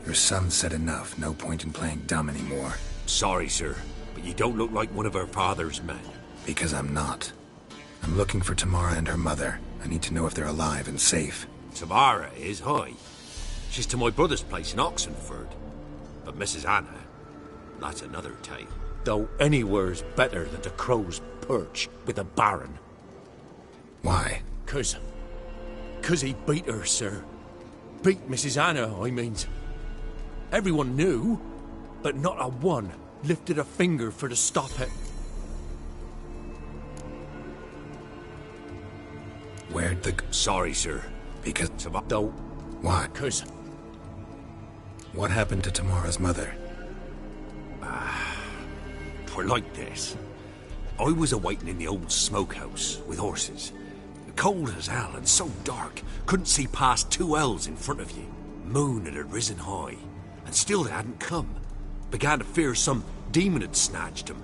Your son said enough. No point in playing dumb anymore.
Sorry, sir, but you don't look like one of her father's men.
Because I'm not. I'm looking for Tamara and her mother. I need to know if they're alive and safe.
Tamara is, hi. She's to my brother's place in Oxenford. But Mrs. Anna, that's another tale. Though anywhere's better than the Crow's Perch with the Baron.
Why?
'Cause he beat her, sir. Beat Mrs. Anna, I mean. Everyone knew, but not a one lifted a finger for to stop it.
Where'd the...
Sorry, sir.
Because...
Though...
Why?
'Cause...
What happened to Tamara's mother?
'Twere like this. I was awaiting in the old smokehouse with horses. Cold as hell and so dark, couldn't see past 2 ells in front of you. Moon had risen high, and still they hadn't come. Began to fear some demon had snatched them.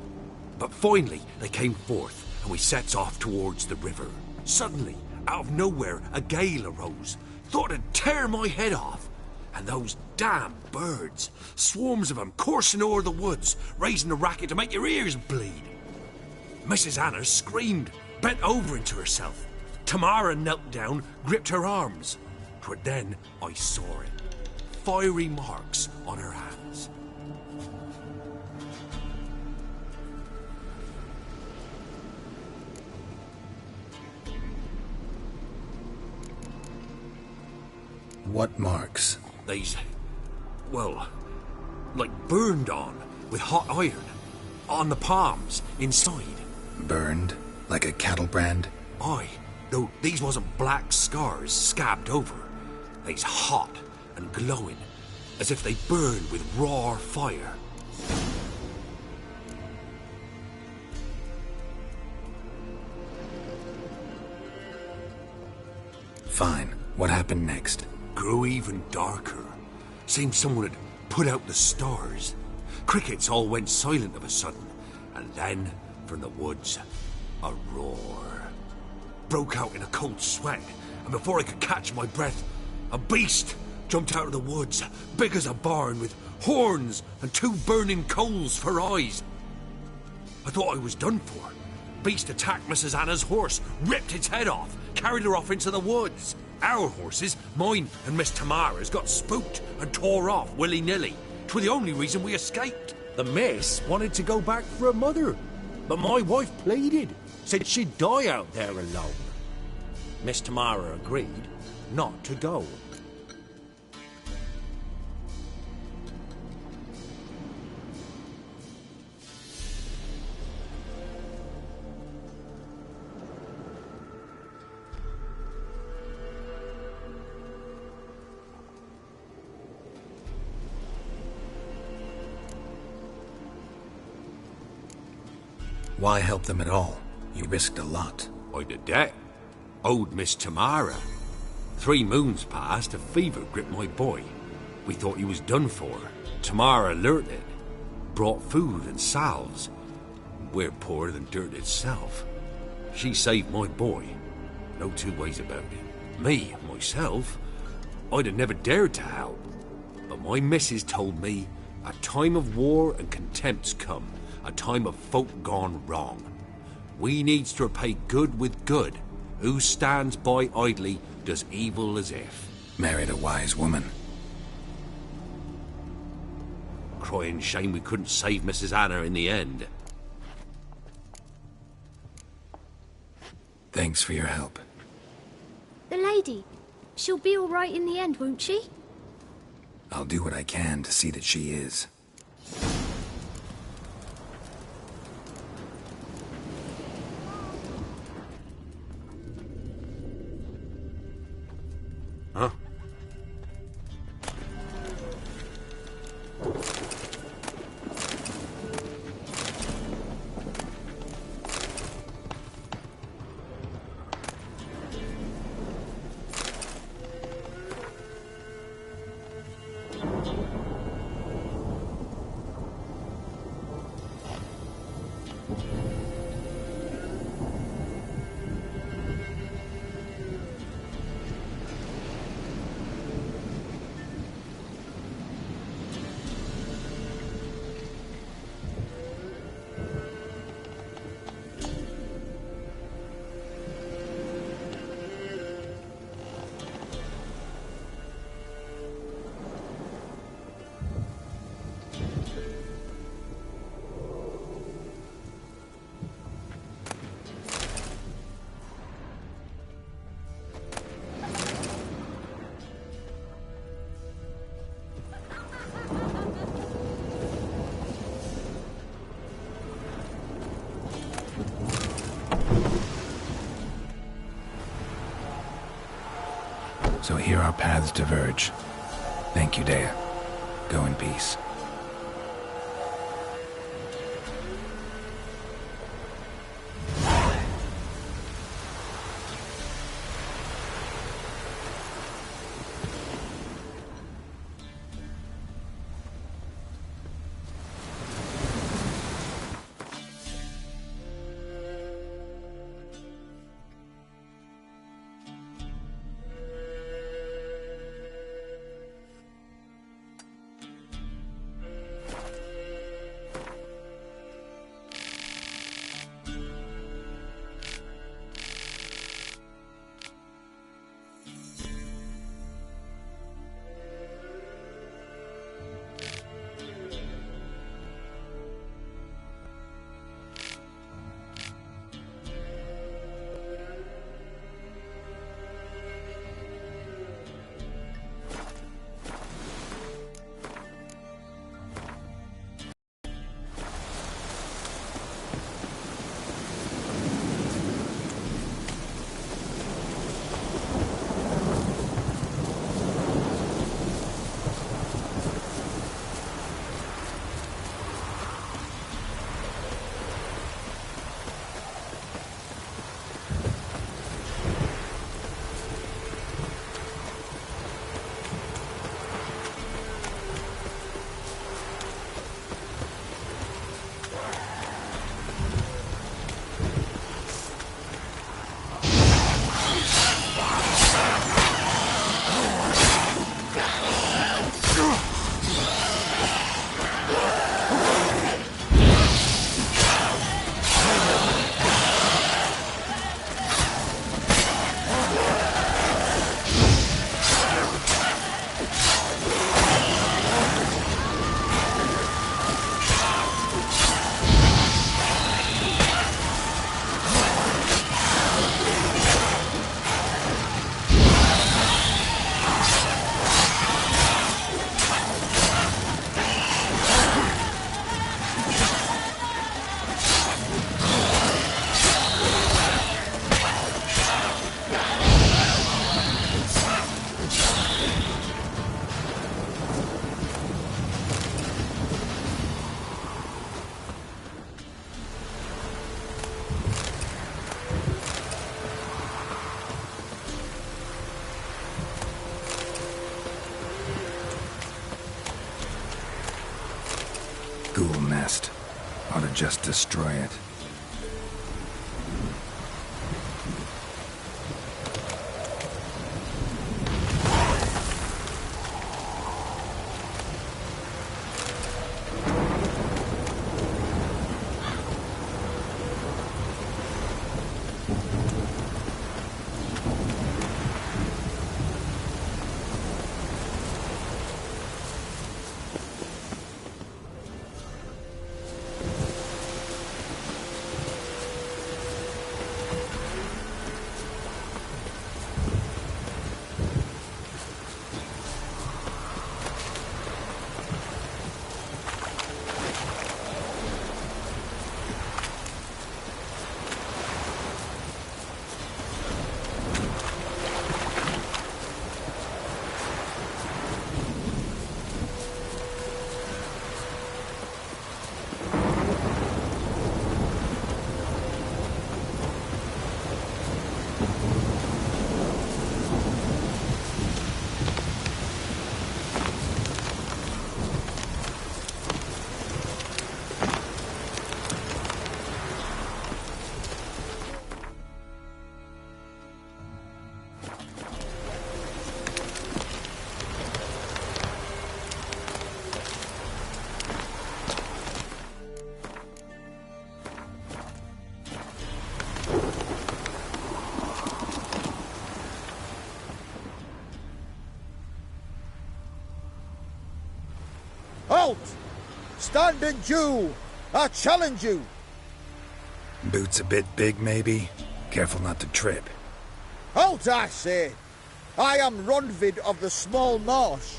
But finally they came forth, and we sets off towards the river. Suddenly, out of nowhere, a gale arose. Thought it'd tear my head off. And those damn birds, swarms of them coursing o'er the woods, raising a racket to make your ears bleed. Mrs. Anna screamed, bent over into herself. Tamara knelt down, gripped her arms. 'Twere then I saw it. Fiery marks on her hands.
What marks?
These... well, like burned on with hot iron. On the palms, inside.
Burned? Like a cattle brand?
Aye. Though these wasn't black scars scabbed over. They's hot and glowing, as if they burned with raw fire.
Fine. What happened next?
Grew even darker. Seemed someone had put out the stars. Crickets all went silent of a sudden, and then, from the woods, a roar. Broke out in a cold sweat, and before I could catch my breath, a beast jumped out of the woods, big as a barn, with horns and 2 burning coals for eyes. I thought I was done for. Beast attacked Mrs. Anna's horse, ripped its head off, carried her off into the woods. Our horses, mine and Miss Tamara's, got spooked and tore off willy-nilly. 'Twere the only reason we escaped. The miss wanted to go back for her mother, but my wife pleaded, said she'd die out there alone. Miss Tamara agreed not to go.
Why help them at all? You risked a lot.
I did that. Owed Miss Tamara. 3 moons passed, a fever gripped my boy. We thought he was done for. Tamara alerted. Brought food and salves. We're poorer than dirt itself. She saved my boy. No 2 ways about it. Me, myself, I'd have never dared to help. But my missus told me a time of war and contempt's come. A time of folk gone wrong. We needs to repay good with good. Who stands by idly does evil as if.
Married a wise woman.
Crying shame we couldn't save Mrs. Anna in the end.
Thanks for your help.
The lady, she'll be all right in the end, won't she?
I'll do what I can to see that she is.
Huh?
So here our paths diverge. Thank you, Dea. Go in peace. just destroy it.
Halt! Stand and Jew! I challenge you!
Boots a bit big, maybe? Careful not to trip.
Halt, I say! I am Ronvid of the Small Marsh,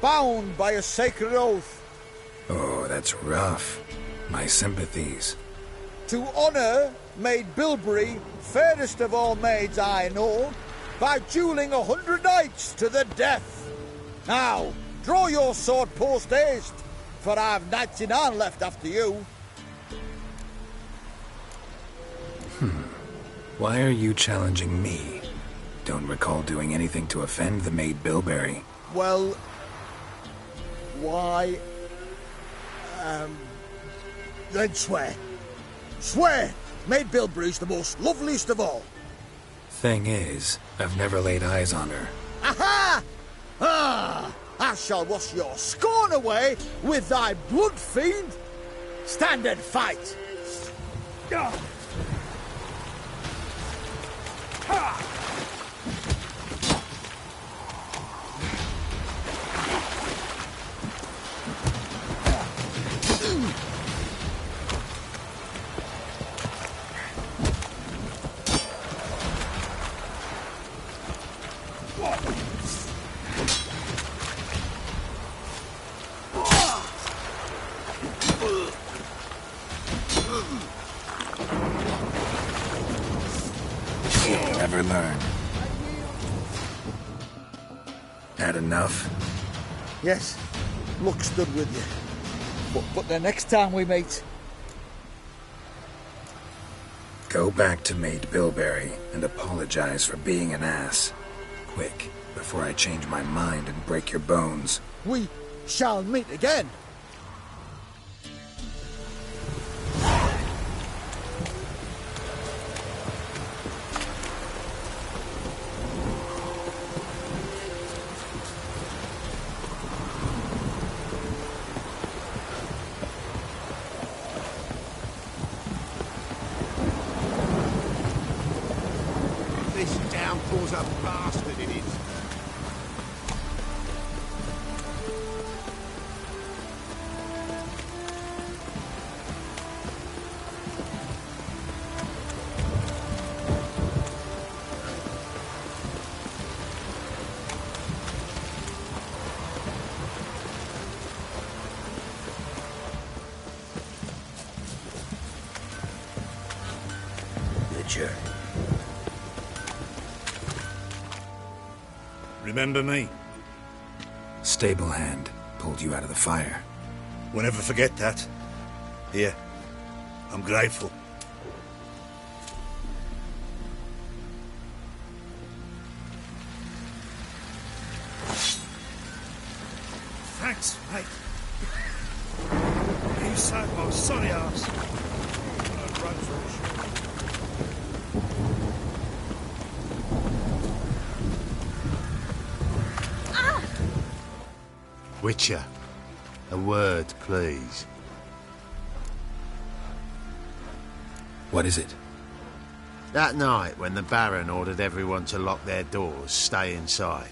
bound by a sacred oath.
Oh, that's rough. My sympathies.
To honour Maid Bilberry, fairest of all maids I know, by duelling 100 knights to the death. Now, draw your sword post haste, for I've 99 left after you.
Why are you challenging me? Don't recall doing anything to offend the Maid Bilberry.
Well, why... then swear. Swear! Maid Bilberry's the most loveliest of all.
Thing is, I've never laid eyes on her.
Aha! Ah! I shall wash your scorn away with thy blood, fiend! Stand and fight! Ah! Ha!
Never learn. Had enough?
Yes, luck stood with you. But the next time we meet...
Go back to Maid Bilberry and apologize for being an ass. Quick, before I change my mind and break your bones.
We shall meet again.
This downpour's a bastard, it is.
Witcher.
Remember me?
Stable hand pulled you out of the fire.
We'll never forget that. Here, I'm grateful. Thanks, mate. You saved my sonny ass.
Witcher, a word, please.
What is it?
That night when the Baron ordered everyone to lock their doors, stay inside.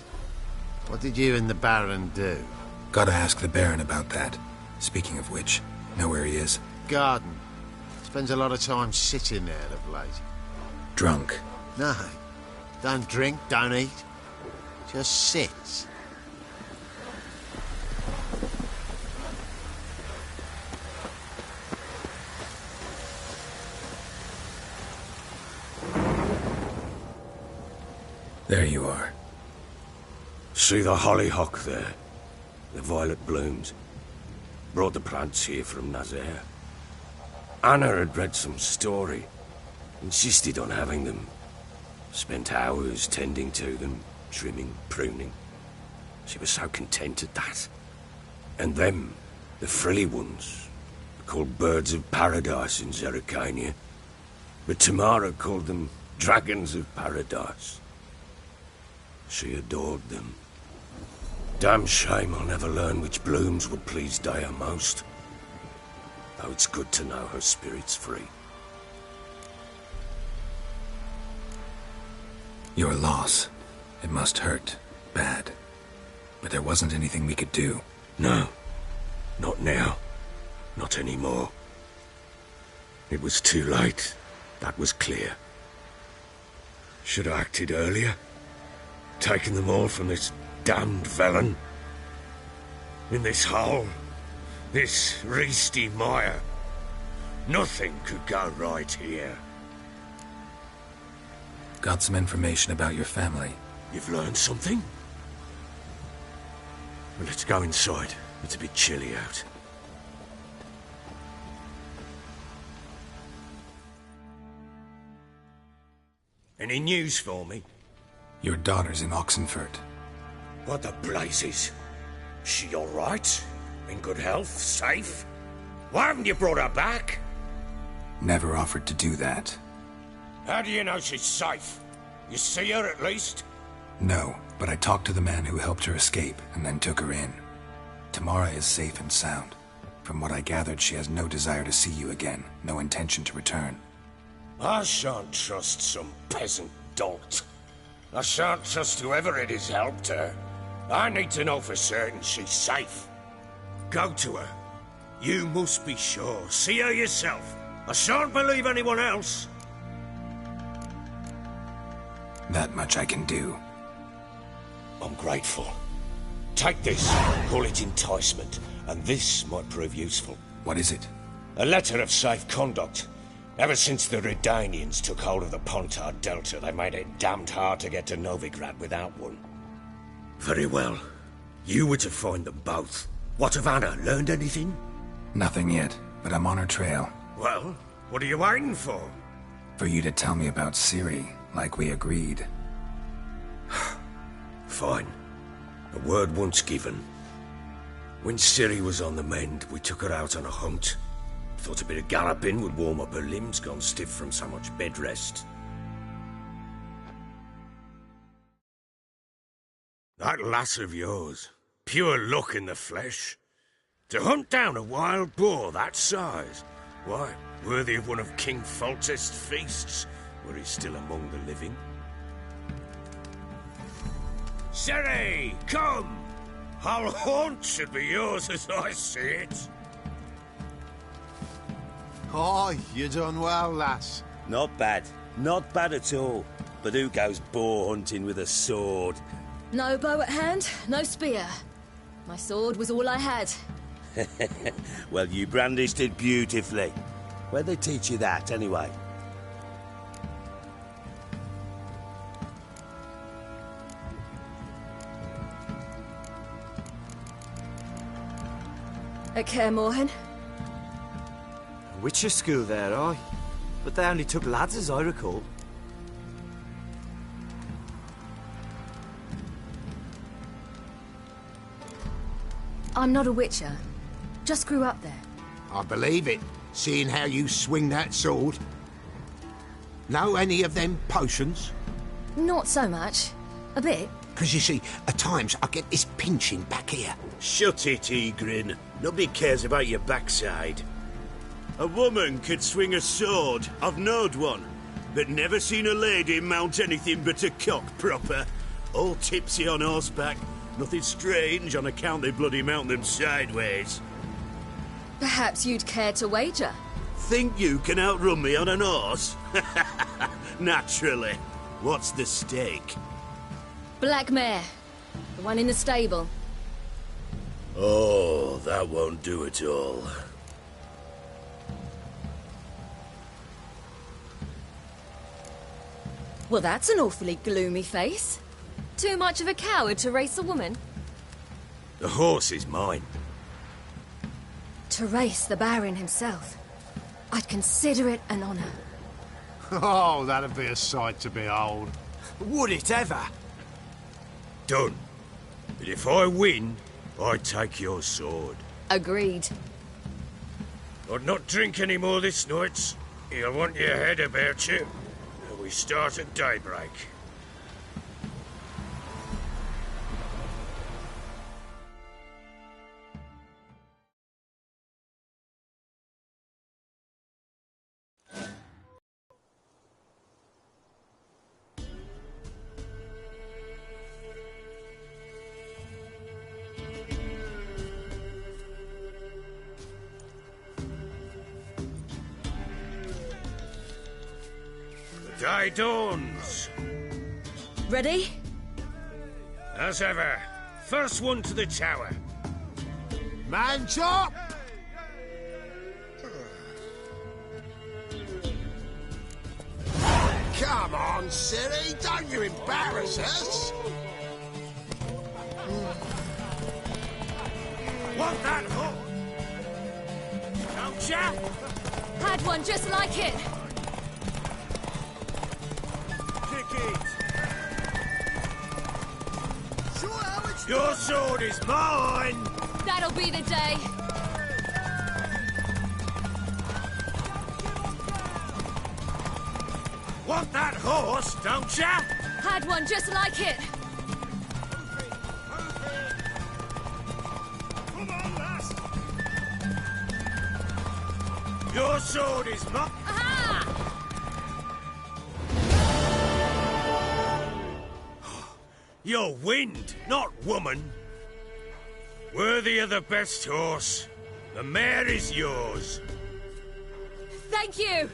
What did you and the Baron do?
Gotta ask the Baron about that. Speaking of which, know where he is?
Garden. Spends a lot of time sitting there of late.
Drunk.
No. Don't drink, don't eat. Just sits.
There you are.
See the hollyhock there? The violet blooms. Brought the plants here from Nazaire. Anna had read some story. Insisted on having them. Spent hours tending to them, trimming, pruning. She was so content at that. And them, the frilly ones, called birds of paradise in Zerrikania. But Tamara called them dragons of paradise. She adored them. Damn shame I'll never learn which blooms would please Daya most. Though it's good to know her spirit's free.
Your loss. It must hurt. Bad. But there wasn't anything we could do.
No. Not now. Not anymore. It was too late. That was clear. Should have acted earlier. Taken them all from this damned Velen. In this hole. This Reesty mire. Nothing could go right here.
Got some information about your family.
You've learned something? Well, let's go inside. It's a bit chilly out. Any news for me?
Your daughter's in Oxenfurt.
What the blazes? She all right? In good health? Safe? Why haven't you brought her back?
Never offered to do that.
How do you know she's safe? You see her at least?
No, but I talked to the man who helped her escape and then took her in. Tamara is safe and sound. From what I gathered, she has no desire to see you again, no intention to return.
I shan't trust some peasant dolt. I shan't trust whoever it is helped her. I need to know for certain she's safe. Go to her. You must be sure. See her yourself. I shan't believe anyone else.
That much I can do.
I'm grateful. Take this, call it enticement, and this might prove useful.
What is it?
A letter of safe conduct. Ever since the Redanians took hold of the Pontard Delta, they made it damned hard to get to Novigrad without one. Very well. You were to find them both. What of Anna? Learned anything?
Nothing yet, but I'm on her trail.
Well, what are you waiting for?
For you to tell me about Ciri, like we agreed.
Fine. A word once given. When Ciri was on the mend, we took her out on a hunt. Thought a bit of galloping would warm up her limbs, gone stiff from so much bed rest. That lass of yours, pure luck in the flesh. To hunt down a wild boar that size, why, worthy of one of King Foltest's feasts, were he still among the living. Ciri, come! Our haunt should be yours as I see it.
Oh, you done well, lass.
Not bad. Not bad at all. But who goes boar hunting with a sword?
No bow at hand, no spear. My sword was all I had.
Well, you brandished it beautifully. Where'd they teach you that, anyway?
At Kaer Morhen.
Witcher school there, aye. But they only took lads, as I recall.
I'm not a witcher. Just grew up there.
I believe it, seeing how you swing that sword. Know any of them potions?
Not so much. A bit.
Because you see, at times I get this pinching back here.
Shut it, Egrin. Nobody cares about your backside. A woman could swing a sword. I've knowed one. But never seen a lady mount anything but a cock proper. All tipsy on horseback. Nothing strange on account they bloody mount them sideways.
Perhaps you'd care to wager?
Think you can outrun me on an horse? Naturally. What's the stake?
Black mare. The one in the stable.
Oh, that won't do it all.
Well, that's an awfully gloomy face. Too much of a coward to race a woman?
The horse is mine.
To race the Baron himself. I'd consider it an honor.
Oh, that'd be a sight to behold.
Would it ever?
Done. But if I win, I take your sword.
Agreed.
I'd not drink any more this night. You'll want your head about you. We start at daybreak. Day dawns.
Ready?
As ever. First one to the tower.
Man chop! Come on, silly, don't you embarrass us!
Want that hook? Don't ya?
Had one just like it.
Your sword is mine!
That'll be the day.
Want that horse, don't ya?
Had one just like it.
Come on, lass! Your sword is mine!
Aha!
You're wind, not woman. Worthy of the best horse. The mare is yours.
Thank you.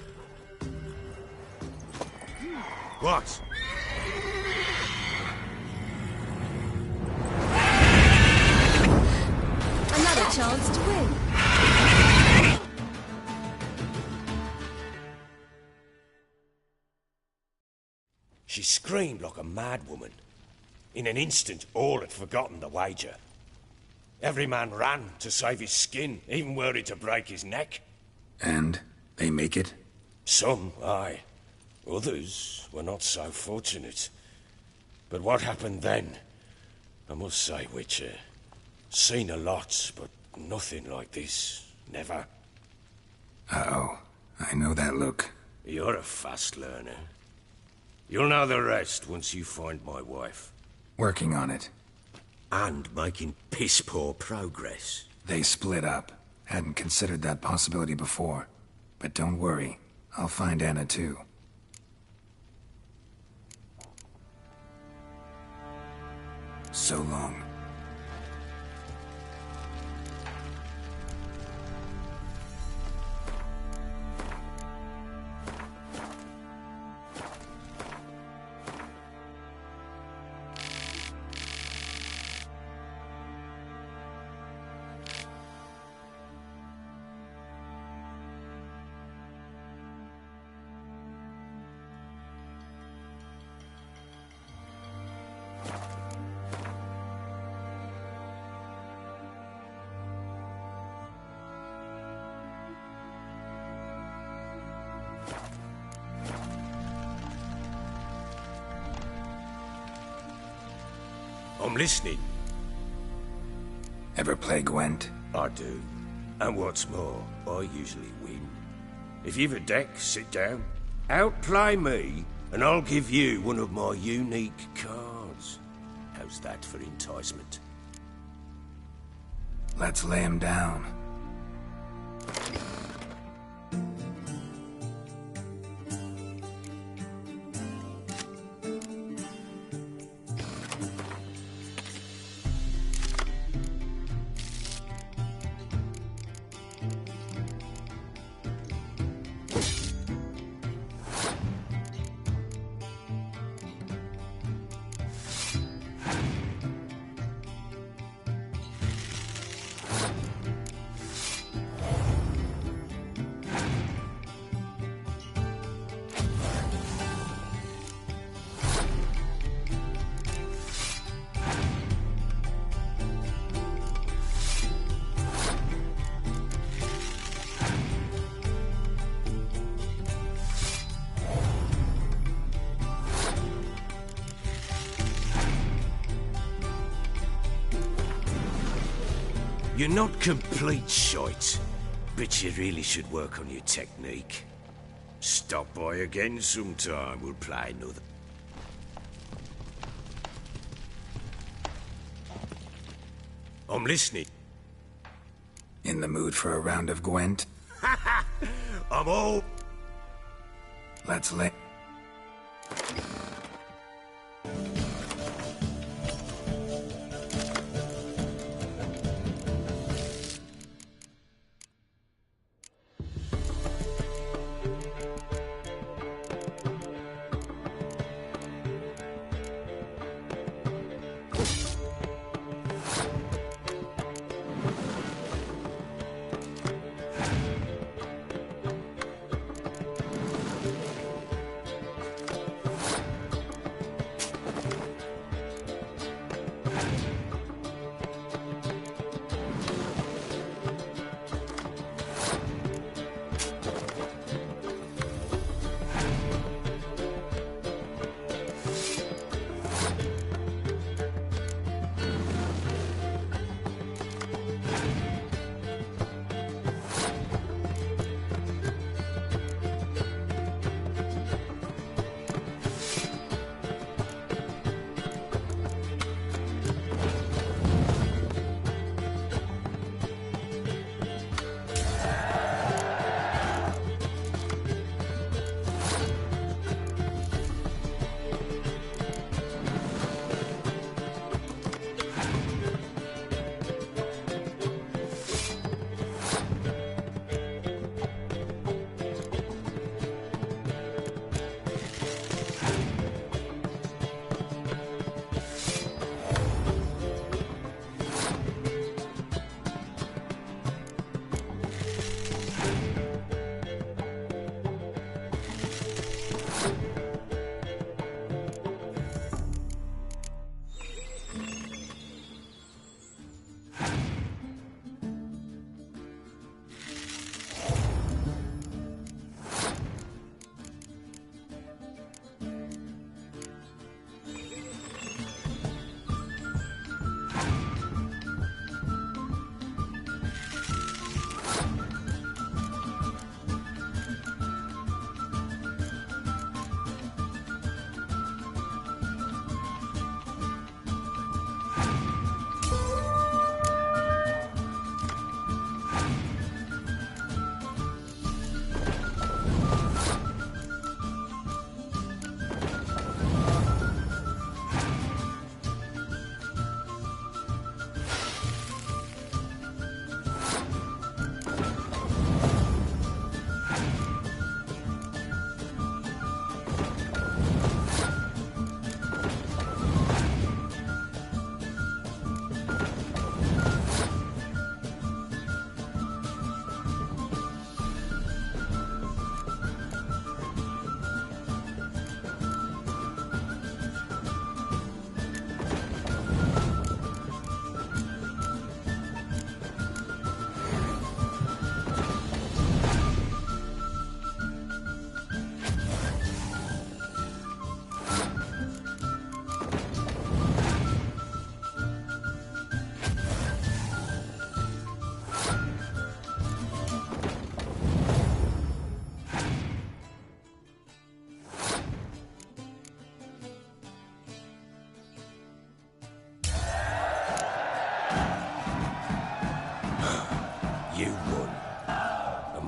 What?
Another chance to win.
She screamed like a mad woman. In an instant, all had forgotten the wager. Every man ran to save his skin, even were it to break his neck.
And they make it?
Some, aye. Others were not so fortunate. But what happened then? I must say, Witcher, seen a lot, but nothing like this. Never.
Uh-oh. I know that look.
You're a fast learner. You'll know the rest once you find my wife.
Working on it.
And making piss-poor progress.
They split up. Hadn't considered that possibility before. But don't worry. I'll find Anna too. So long.
I'm listening.
Ever play Gwent?
I do. And what's more, I usually win. If you've a deck, sit down. Outplay me, and I'll give you one of my unique cards. How How's that for enticement?
Let's lay him down.
You're not complete shite, but you really should work on your technique. Stop by again sometime, we'll play another. I'm listening.
In the mood for a round of Gwent?
I'm all...
Let's lay...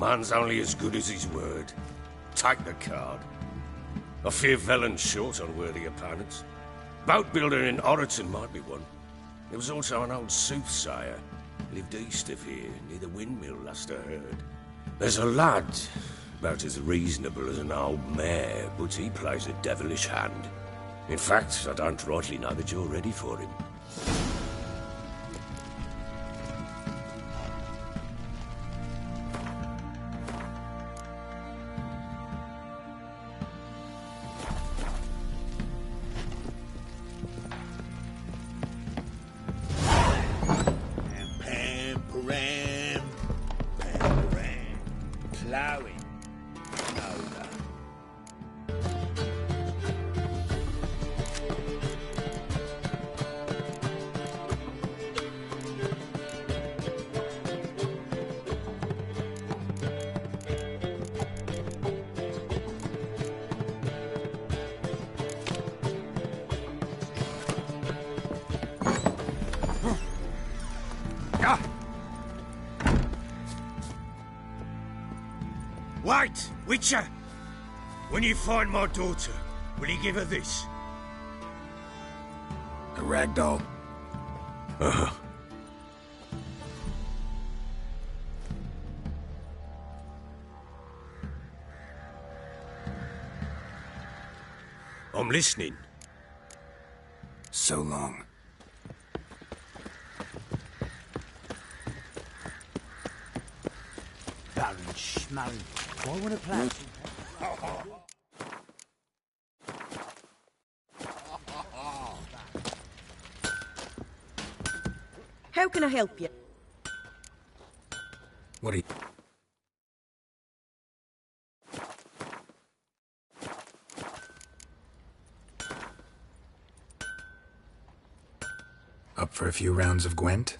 man's only as good as his word. Take the card. I fear Velen's short on worthy opponents. Boat builder in Oroton might be one. There was also an old soothsayer. Lived east of here, near the windmill, last I heard. There's a lad, about as reasonable as an old mare, but he plays a devilish hand. In fact, I don't rightly know that you're ready for him.
Plowing. Over.
Wait, Witcher! When you find my daughter, will you give her this?
A ragdoll.
Uh-huh. I'm listening.
So long.
Baron Schmarren. Why want to play?
How can I help you?
What are you... Up for a few rounds of Gwent?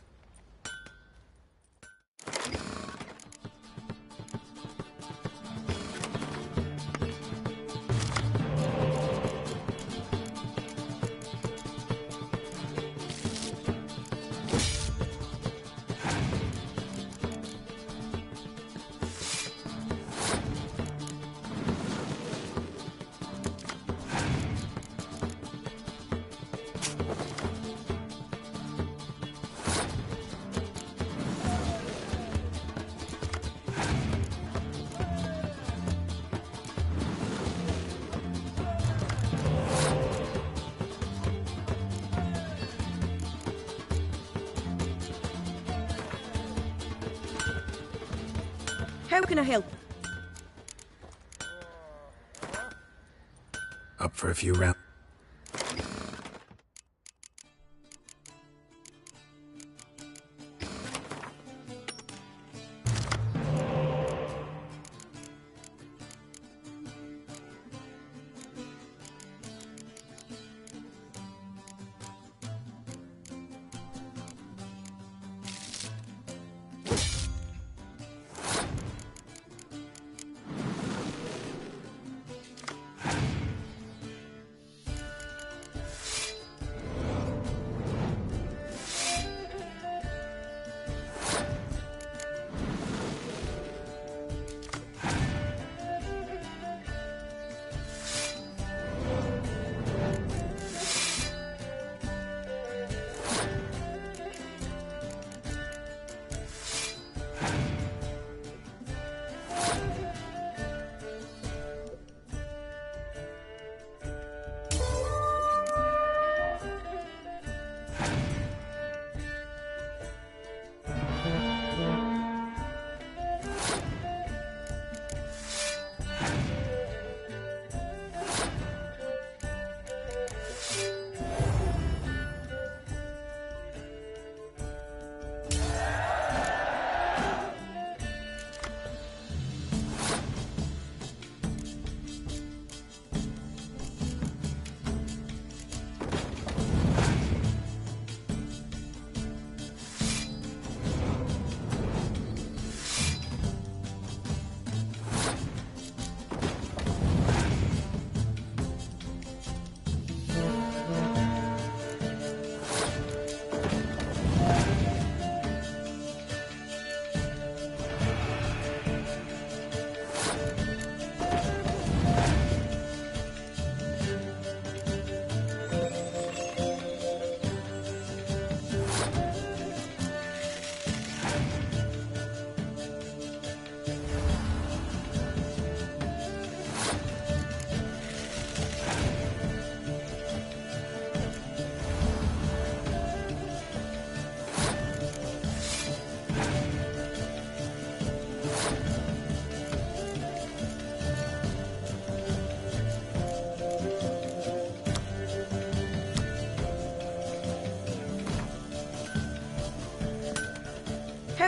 How can I help?
Up for a few rounds?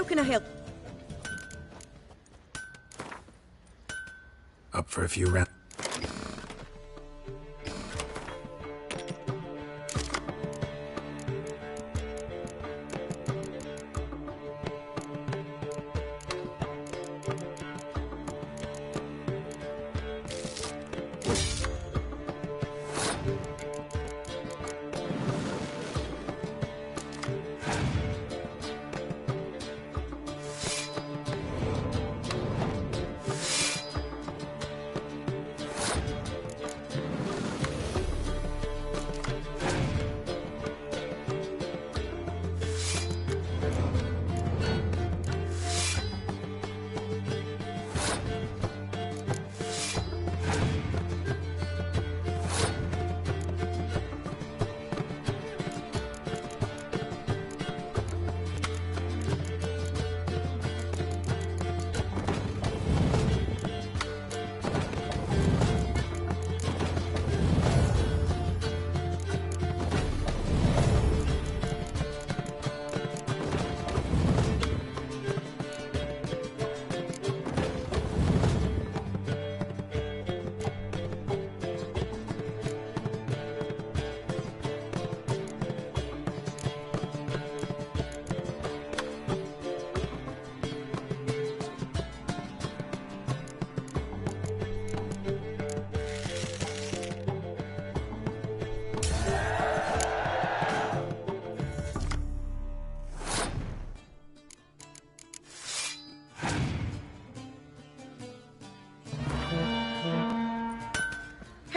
can I help?
Up for a few rounds.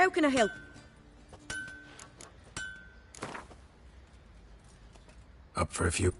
How can I help?
Up for a few.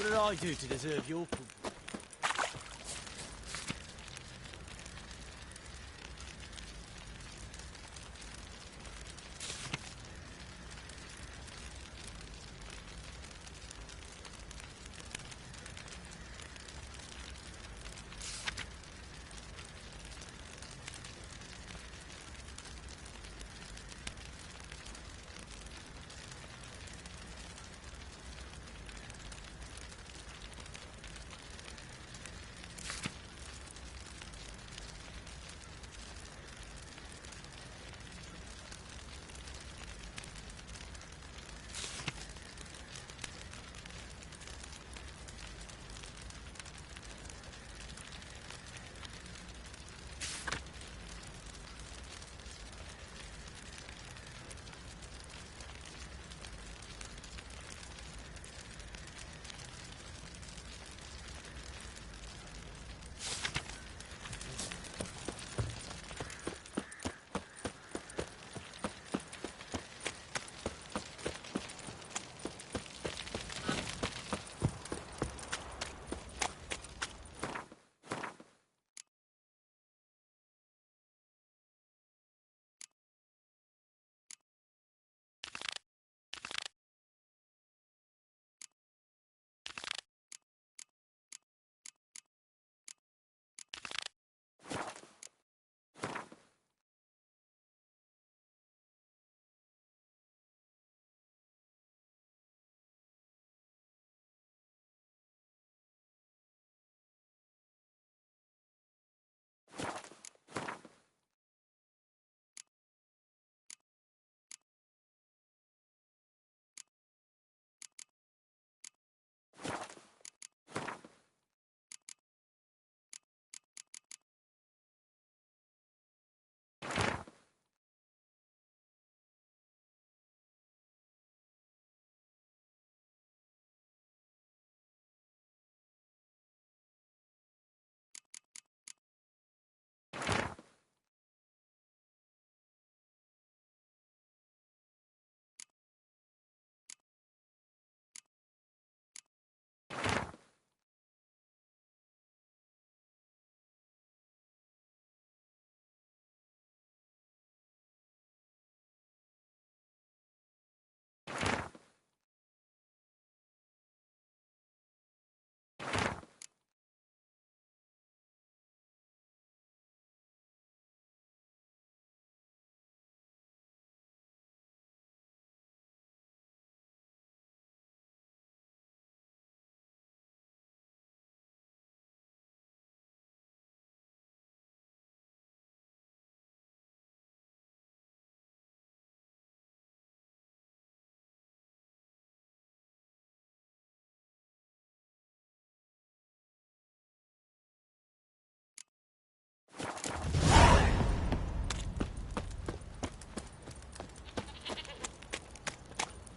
What did I do to deserve your company?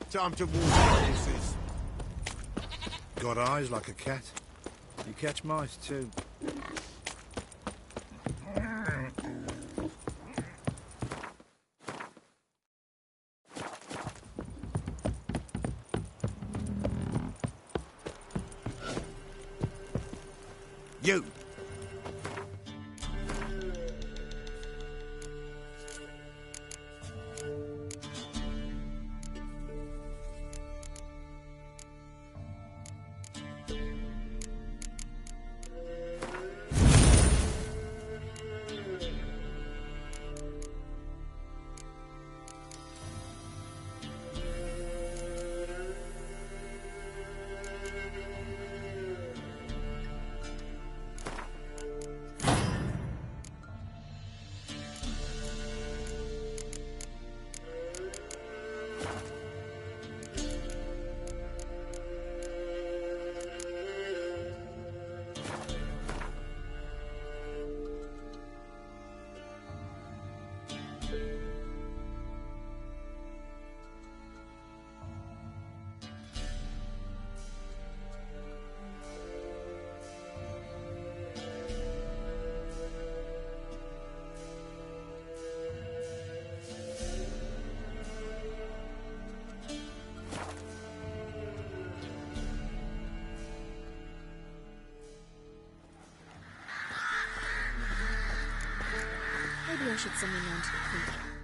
Time to walk, horses. Got eyes like a cat. You catch mice too. You!
should send me on to the creek.